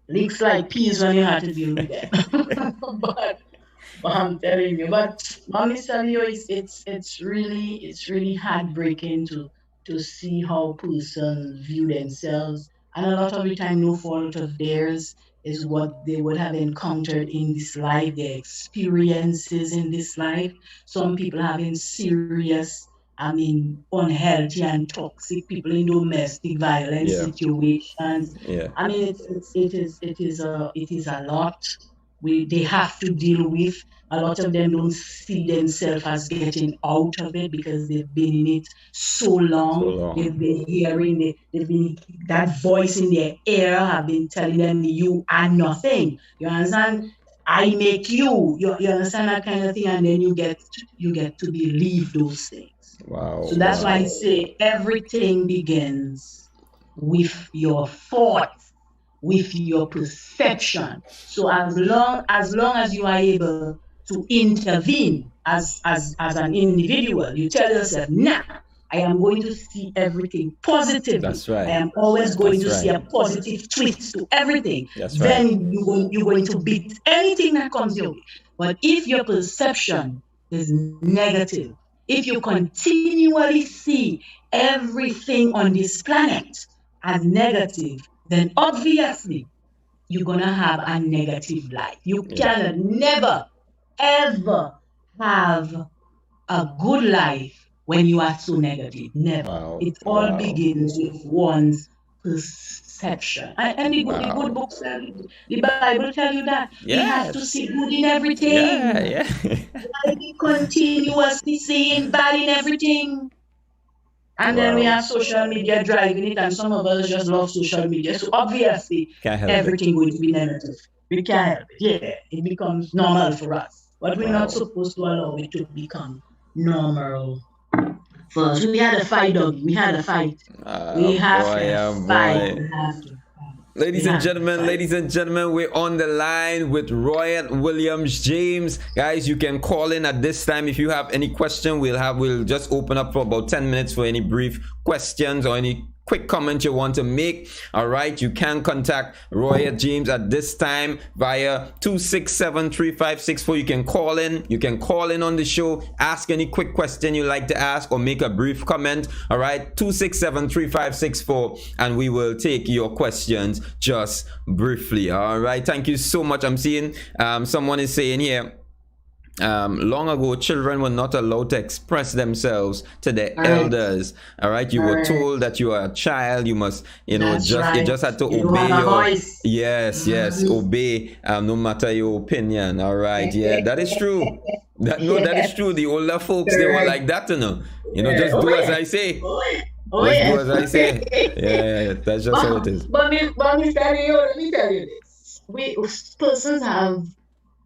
looks like peas when you have to deal with them. But I'm telling you, but Mr. Leo, it's really heartbreaking to see how persons view themselves, and a lot of the time, no fault of theirs is what they would have encountered in this life, their experiences in this life. Some people having serious, I mean, unhealthy and toxic people in domestic violence Yeah. situations. Yeah. I mean, it is a lot they have to deal with. A lot of them don't see themselves as getting out of it because they've been in it so So long. long. They've been hearing they've been that voice in their ear have been telling them you are nothing. You understand? I make you. You understand that kind of thing, and then you get to believe those things. Wow. So that's why I Wow. say everything begins with your thoughts, with your perception. So as long as you are able to intervene as an individual, you tell yourself, nah, I am going to see everything positively. That's right. I am always going That's to see right. a positive twist to everything. That's right. Then you're going to beat anything that comes your way. But if your perception is negative, if you continually see everything on this planet as negative, then obviously you're gonna have a negative life. You Yeah. can never ever have a good life when you are so negative. Never. Wow. It all Wow. begins with one's perception. And the good Wow. book the Bible tell you that we have to see Yes. good in everything. Yeah. Yeah. Why we continuously seeing bad in everything? And then we Wow. have social media driving it, and some of us just love social media. So obviously, Can't help it. everything going to be negative. We can't help it. Yeah, it becomes normal for us. But we're not Wow. supposed to allow it to become normal for us. We had a fight, doggy. We had a fight. We have Boy, to fight. boy. We have to fight. Ladies We and have to gentlemen, fight. ladies and gentlemen, we're on the line with Royette Williams James. Guys, you can call in at this time if you have any question. We'll just open up for about 10 minutes for any brief questions or any quick comment you want to make, all right, you can contact Royette James at this time via 267-3564. You can call in. You can call in on the show, ask any quick question you like to ask, or make a brief comment. All right, 267-3564, and we will take your questions just briefly. All right, thank you so much. I'm seeing someone is saying here, long ago, children were not allowed to express themselves to their elders. All right, you were told that you are a child. You must, you just had to obey your voice. yes, obey. No matter your opinion. All right, yeah, that is true. That is true. The older folks, they were like that, just do as I say. Do as I say. Yeah, that's just how it is. But Mr. Leo, let me tell you this: persons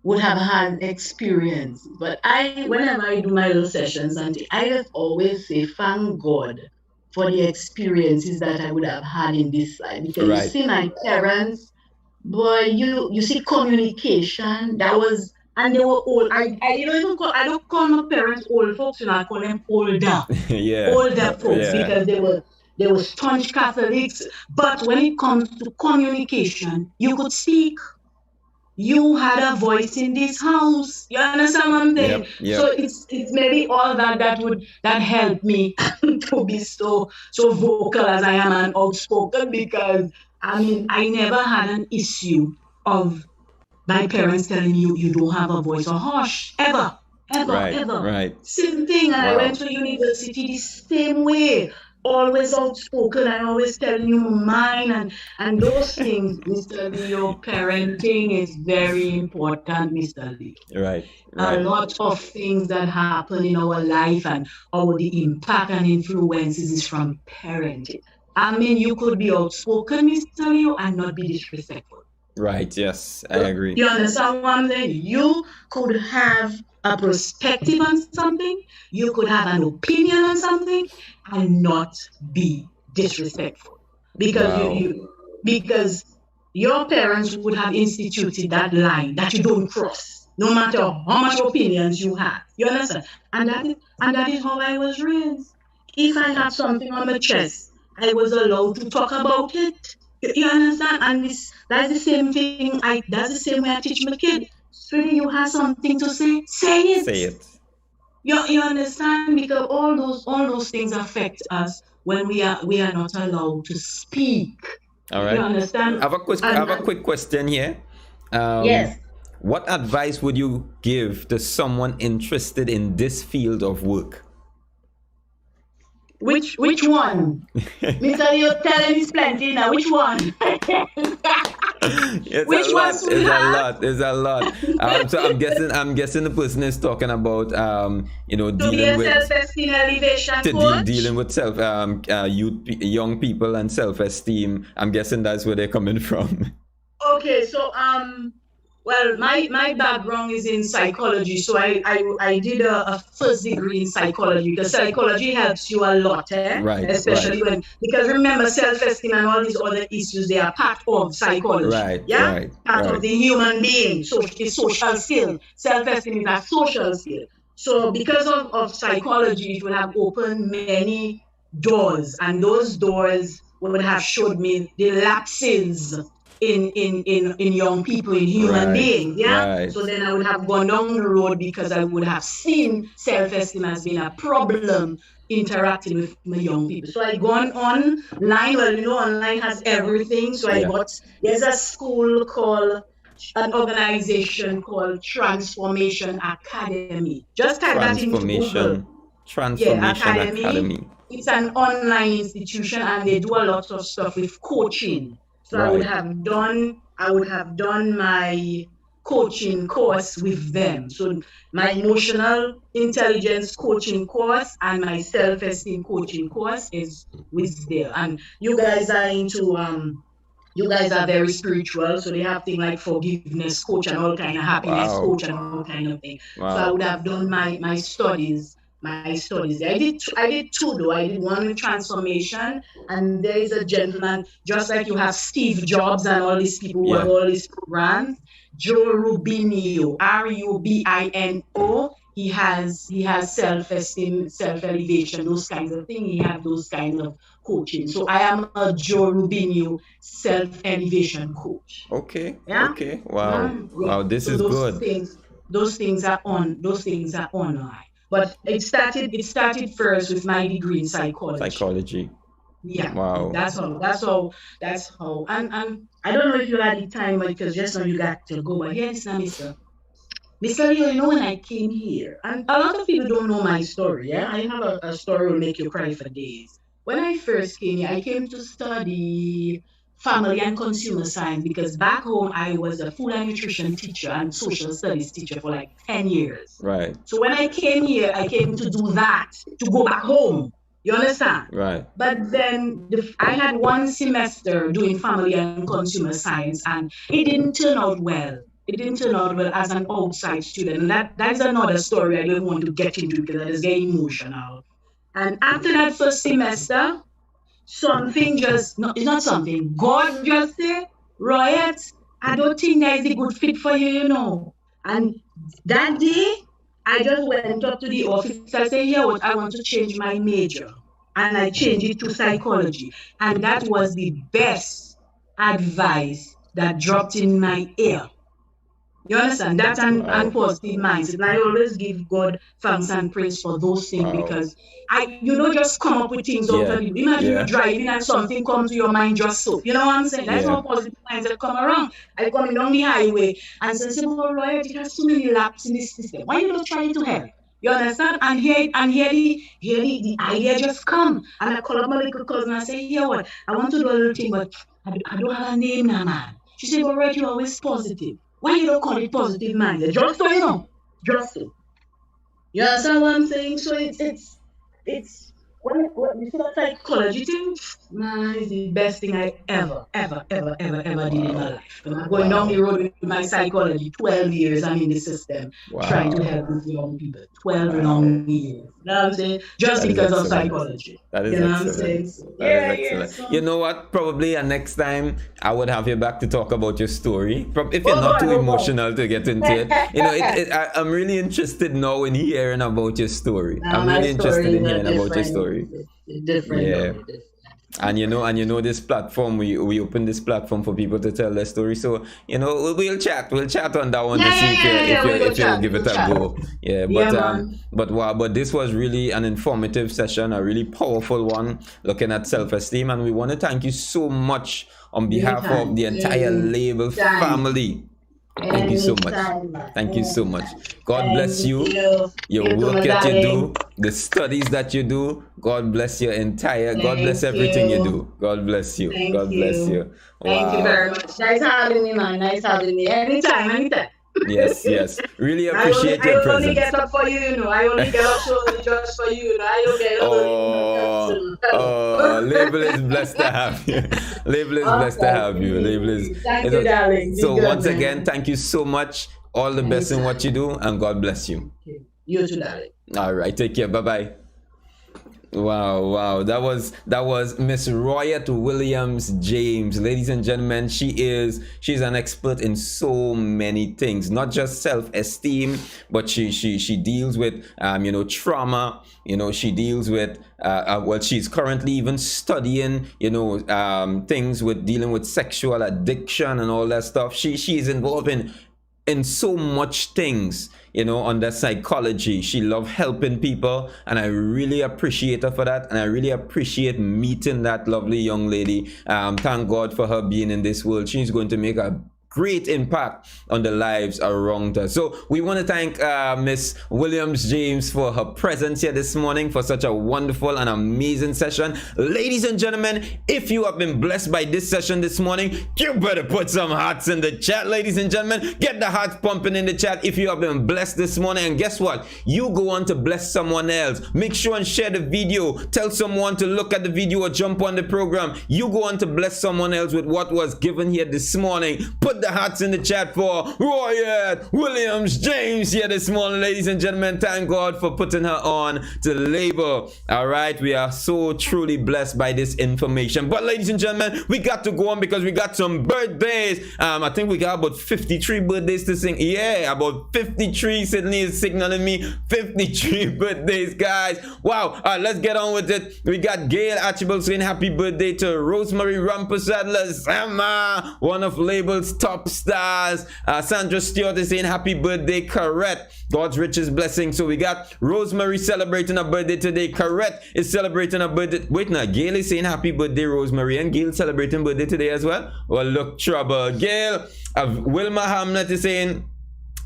would have had experience. But whenever I do my little sessions, and I just always say, thank God for the experiences that I would have had in this life. Because you see my parents, boy, you see communication, that was, and they were old. I don't call my parents old folks, I call them older. Older folks, because they were staunch Catholics. But when it comes to communication, you could speak. You had a voice in this house. You understand what I'm saying? Yep. So it's maybe all that helped me to be so vocal as I am and outspoken, because I never had an issue of my parents telling me you don't have a voice, or hush, ever. Right. Same thing. And I went to university the same way. Always outspoken and always telling you mine and those things, Mr. Leo. Parenting is very important, Mr. Leo. Right. A lot of things that happen in our life and the impact and influences is from parenting. You could be outspoken, Mr. Leo, and not be disrespectful. Right, yes, I agree. You understand what I'm saying? You could have a perspective on something, you could have an opinion on something, and not be disrespectful. Because your parents would have instituted that line that you don't cross, no matter how much opinions you have. You understand? And that is how I was raised. If I had something on my chest, I was allowed to talk about it. You understand? And that's the same thing. That's the same way I teach my kid. Sweetie, you have something to say? Say it. Say it. You understand? Because all those things affect us when we are not allowed to speak. All right. You understand? I have a quick question here. Yes. What advice would you give to someone interested in this field of work? Which one? Mr. You're telling me plenty now. Which one? It's a lot. So I'm guessing the person is talking about dealing with self-esteem elevation coach. Dealing with young people and self-esteem. I'm guessing that's where they're coming from. Okay, so well, my background is in psychology, so I did a first degree in psychology, because psychology helps you a lot, Right. Especially because remember, self-esteem and all these other issues, they are part of psychology. Right. Yeah. Right. Part of the human being. So it's social skill. Self-esteem is a social skill. So because of psychology, it will have opened many doors, and those doors would have showed me the lapses in young people, in human beings, Right. So then I would have gone down the road, because I would have seen self-esteem as being a problem interacting with my young people. So I gone online. Well, online has everything. So there's a school an organization called Transformation Academy. Just type that into Google. Transformation Academy. It's an online institution, and they do a lot of stuff with coaching. So I would have done my coaching course with them. So my emotional intelligence coaching course and my self-esteem coaching course is with them. And you guys are you guys are very spiritual, so they have things like forgiveness coach and all kind of happiness coach and all kind of things. So I would have done my studies. I did two though. I did one with transformation, and there is a gentleman, just like you have Steve Jobs and all these people who have all these programs. Joe Rubino, Rubino, he has self-esteem, self-elevation, those kinds of things. He have those kinds of coaching. So I am a Joe Rubinio self-elevation coach. Okay, Yeah. okay. Wow, Yeah. wow, this So is good. those things are online. But it started first with my degree in psychology. Psychology. Yeah, Wow. that's how. And I don't know if you had the time, but because just now you got to go. But here is now, Mr. Leo, when I came here, and a lot of people don't know my story. Yeah, I have a story will make you cry for days. When I first came here, I came to study family and consumer science because back home I was a food and nutrition teacher and social studies teacher for like 10 years. Right. So when I came here, I came to do that, to go back home. You understand? Right. But then I had one semester doing family and consumer science, and it didn't turn out well. It didn't turn out well as an outside student. And that's another story I don't want to get into because I just get emotional. And after that first semester, something just, no, it's not something. God just said, Royette, I don't think that is a good fit for you. And that day, I just went up to the office. I said, yeah, what I want to change my major. And I changed it to psychology. And that was the best advice that dropped in my ear. You understand? That and positive mindset. And I always give God thanks and praise for those things Wow. because just come up with things out Yeah. of you. Imagine Yeah. you're driving and something comes to your mind just so. You know what I'm saying? That's Yeah. how positive mindset come around. I coming down the highway and say, oh Lord, it has so many laps in this system. Why you not trying to help? You understand? And the idea just come. And I call up my little cousin and say, yeah, what? I want to do a little thing, but I don't have a name now, man. She said, but right, you're always positive. Why you don't call it positive mindset? Just so you know. Just so. You understand what I'm saying? So it's when you see that psychology thing, man, it's the best thing I ever did in my life. And I'm going down the road with my psychology. 12 years I'm in the system trying to help with young people. 12 long years. You know what I'm saying? Just That is because of excellent. psychology. That is You know what I'm excellent. saying? So, That is excellent. so- You know what? Probably next time I would have you back to talk about your story. If you're not too emotional to get into it. I'm really interested now in hearing about your story. I'm my really interested story in is hearing about your different. story. It's different. Yeah. Different. And this platform, we open this platform for people to tell their story. So we'll chat on that one to see if you'll give it a go. Yeah, but this was really an informative session, a really powerful one, looking at self-esteem, and we want to thank you so much on behalf of the entire label family. Thank you so much. Thank you so much. God bless you. Your work that you do, the studies that you do. God bless your entire. God bless everything you do. God bless you. God bless you. Thank you very much. Nice having me, man. Nice having me. Anytime. Yes. Really appreciate your presence. I only get up for you, I only get up just for you, I don't get up. Label is blessed to have you. Label is blessed to have you. Label is. Thank you, darling. So once again, thank you so much. All the best in what you do, and God bless you. You too, darling. All right, take care. Bye. Wow. That was Miss Royette Williams James. Ladies and gentlemen, she's an expert in so many things, not just self-esteem, but she deals with trauma. She deals with she's currently even studying things with dealing with sexual addiction and all that stuff. She's involved in so much things, under psychology. She loves helping people, and I really appreciate her for that, and I really appreciate meeting that lovely young lady. Thank God for her being in this world. She's going to make a great impact on the lives around us. So we want to thank Miss Williams James for her presence here this morning, for such a wonderful and amazing session. Ladies and gentlemen, if you have been blessed by this session this morning, you better put some hearts in the chat. Ladies and gentlemen, get the hearts pumping in the chat if you have been blessed this morning. And guess what? You go on to bless someone else. Make sure and share the video. Tell someone to look at the video or jump on the program. You go on to bless someone else with what was given here this morning. Put the hearts in the chat for Royette Williams James here this morning, ladies and gentlemen. Thank God for putting her on to labor. All right, we are so truly blessed by this information. But ladies and gentlemen, we got to go on because we got some birthdays. I think we got about 53 birthdays to sing. Yeah, about 53. Sydney is signaling me 53 birthdays, guys. Wow. All right, let's get on with it. We got Gail Archibald saying happy birthday to Rosemary Rampasad Lazama, one of Label's top stars. Sandra Stewart is saying happy birthday, Correct. God's richest blessing. So we got Rosemary celebrating her birthday today. Correct is celebrating her birthday. Wait now, Gail is saying happy birthday, Rosemary, and Gail celebrating birthday today as well. Well, look, trouble. Gail, Wilma Hamlet is saying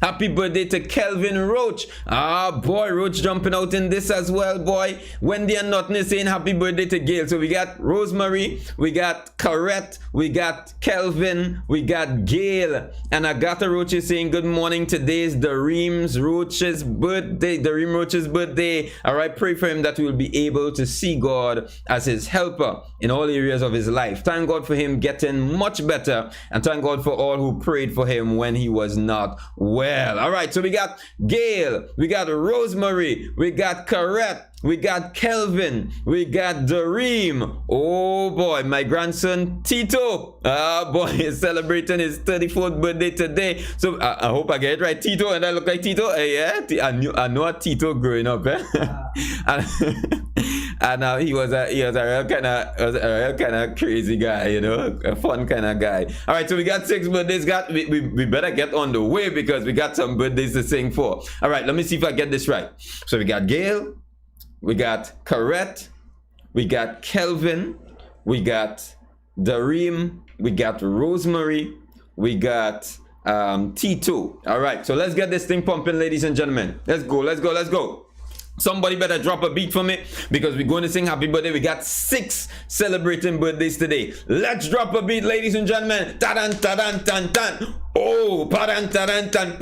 happy birthday to Kelvin Roach. Ah, boy, Roach jumping out in this as well, boy. Wendy and Norton is saying happy birthday to Gail. So we got Rosemary, we got Correct, we got Kelvin, we got Gail. And Agatha Roach is saying good morning. Today is Dareem Roach's birthday. Dareem Roach's birthday. All right, pray for him that we will be able to see God as his helper in all areas of his life. Thank God for him getting much better. And thank God for all who prayed for him when he was not well. All right, so we got Gail, we got Rosemary, we got Correct, we got Kelvin, we got Dareem. Oh boy, my grandson Tito. Ah boy, is celebrating his 34th birthday today. So I hope I get it right, Tito, and I look like Tito. Yeah, I know a Tito growing up, and he was a real kind of crazy guy, you know, a fun kind of guy. All right, so we got 6 birthdays. We better get on the way because we got some birthdays to sing for. All right, let me see if I get this right. So we got Gail, we got Correct, we got Kelvin, we got Dareem, we got Rosemary, we got Tito. All right, so let's get this thing pumping, ladies and gentlemen. Let's go. Somebody better drop a beat for me because we're going to sing happy birthday. We got 6 celebrating birthdays today. Let's drop a beat, ladies and gentlemen. Ta-dan, ta-dan, tan, tan. Oh, pa-dan, ta-dan, tan.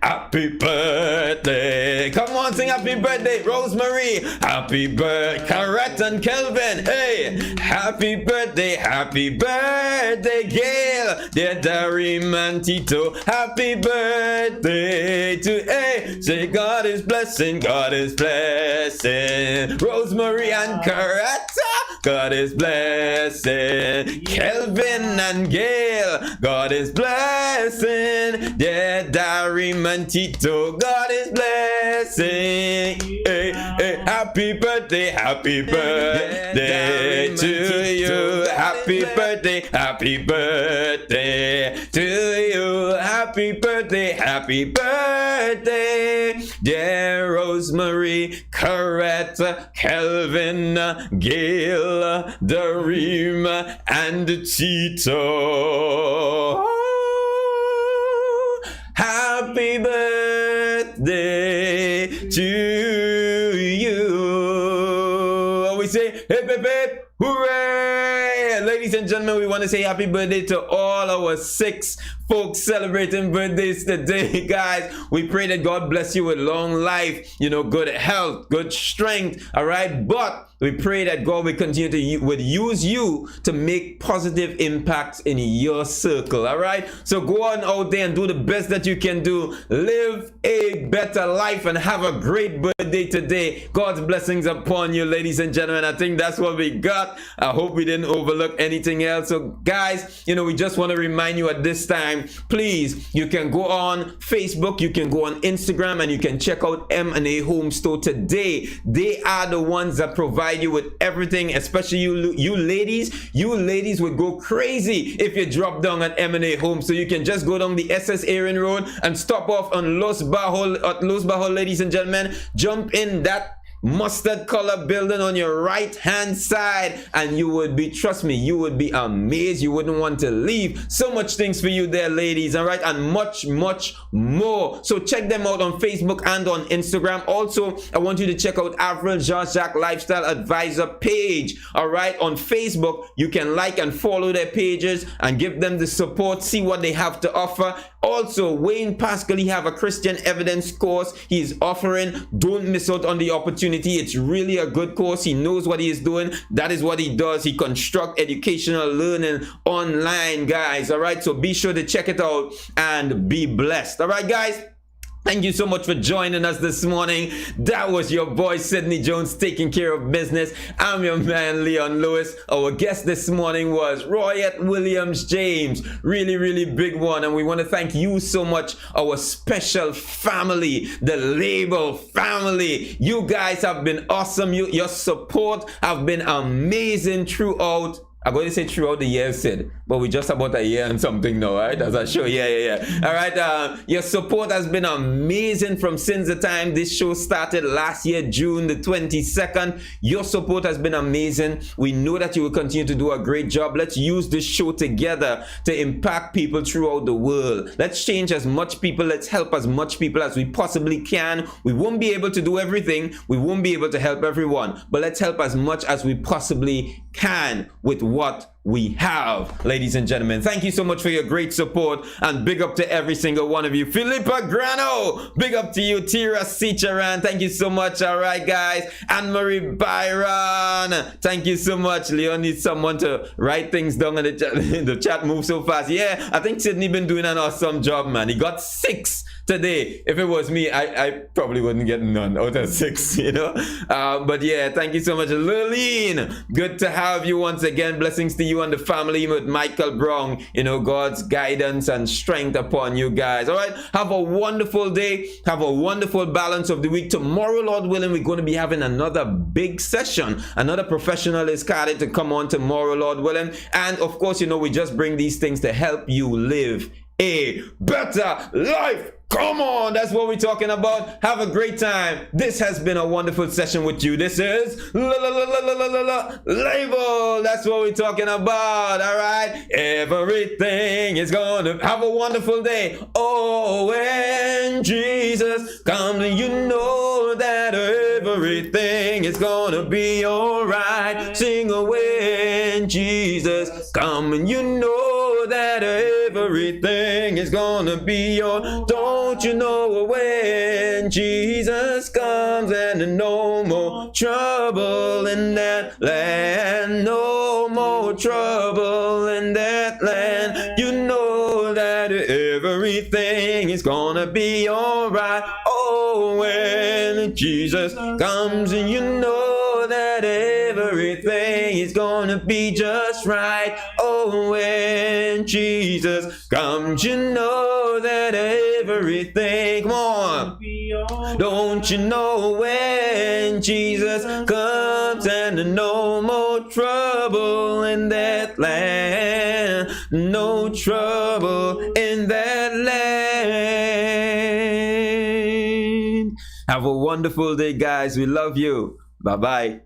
Happy birthday. Come on, sing happy birthday, Rosemary. Happy birthday, Correct and Kelvin. Hey, happy birthday, Gail. Dear Dareem and Tito. Happy birthday to, hey, say God is blessing, God is blessing. Rosemary and Correct, God is blessing. Kelvin and Gail, God is blessing. Dear Dareem and Tito, God is blessing. Hey, hey, happy birthday to you. Happy birthday to you. Happy birthday, dear Rosemary, Correct, Kelvin, Gail, Dareem, and Tito. Happy birthday to you. We say, hip, hip, hip, hooray! Ladies and gentlemen, we want to say happy birthday to all our 6 folks celebrating birthdays today, guys. We pray that God bless you with long life, you know, good health, good strength, all right? But we pray that God will continue to use you to make positive impacts in your circle, all right? So go on out there and do the best that you can do. Live a better life and have a great birthday today. God's blessings upon you, ladies and gentlemen. I think that's what we got. I hope we didn't overlook anything else. So guys, you know, we just want to remind you at this time, please, you can go on Facebook, you can go on Instagram, and you can check out M&A Home Store today. They are the ones that provide you with everything, especially you ladies. You ladies would go crazy if you drop down at M&A Home. So you can just go down the SS Aaron Road and stop off on Los Bajos, ladies and gentlemen. Jump in that mustard color building on your right hand side, and you would be, trust me, you would be amazed. You wouldn't want to leave. So much things for you there, ladies, all right, and much more. So check them out on Facebook and on Instagram. Also, I want you to check out Avril Jean-Jacques Lifestyle Advisor page, all right, on Facebook. You can like and follow their pages and give them the support, see what they have to offer. Also, Wayne Pascal, he have a Christian evidence course he's offering. Don't miss out on the opportunity opportunity. It's really a good course. He knows what he is doing. That is what he does. He constructs educational learning online, guys. All right, so be sure to check it out and be blessed. All right, guys. Thank you so much for joining us this morning. That was your boy Sidney Jones taking care of business. I'm your man Leon Lewis. Our guest this morning was Royette Williams James. Really, really big one. And we want to thank you so much, our special family, the Label family. You guys have been awesome. Your support have been amazing throughout. I'm going to say throughout the year, Sid, but we just about a year and something now, right? That's a show. Yeah. All right. Your support has been amazing from since the time this show started last year, June the 22nd. Your support has been amazing. We know that you will continue to do a great job. Let's use this show together to impact people throughout the world. Let's change as much people. Let's help as much people as we possibly can. We won't be able to do everything. We won't be able to help everyone, but let's help as much as we possibly can with what we have, ladies and gentlemen. Thank you so much for your great support, and big up to every single one of you. Philippa Grano, big up to you. Tira Sicharan, thank you so much. All right, guys. Anne-Marie Byron, thank you so much. Leon needs someone to write things down in the chat. The chat moves so fast. Yeah, I think Sidney been doing an awesome job, man. He got 6 today. If it was me, I probably wouldn't get none out of 6, you know. But yeah, thank you so much. Lurleen, good to have you once again. Blessings to you and the family with Michael Brown. You know, God's guidance and strength upon you guys. All right, have a wonderful day. Have a wonderful balance of the week. Tomorrow, Lord willing, we're going to be having another big session. Another professional is carded to come on tomorrow, Lord willing. And of course, you know, we just bring these things to help you live a better life. Come on, that's what we're talking about. Have a great time. This has been a wonderful session with you. This is Label. That's what we're talking about. All right, everything is gonna have a wonderful day. Oh, when Jesus comes, you know that everything is gonna be all right. Sing away, when Jesus comes, and you know that everything is gonna be your. Don't you know when Jesus comes and no more trouble in that land, no more trouble in that land. You know that everything is gonna be alright. Oh, when Jesus comes and you know that everything is gonna be just right. Oh, when Jesus comes, you know that everything, come on. Don't you know when Jesus comes and no more trouble in that land, no trouble in that land. Have a wonderful day, guys. We love you. Bye-bye.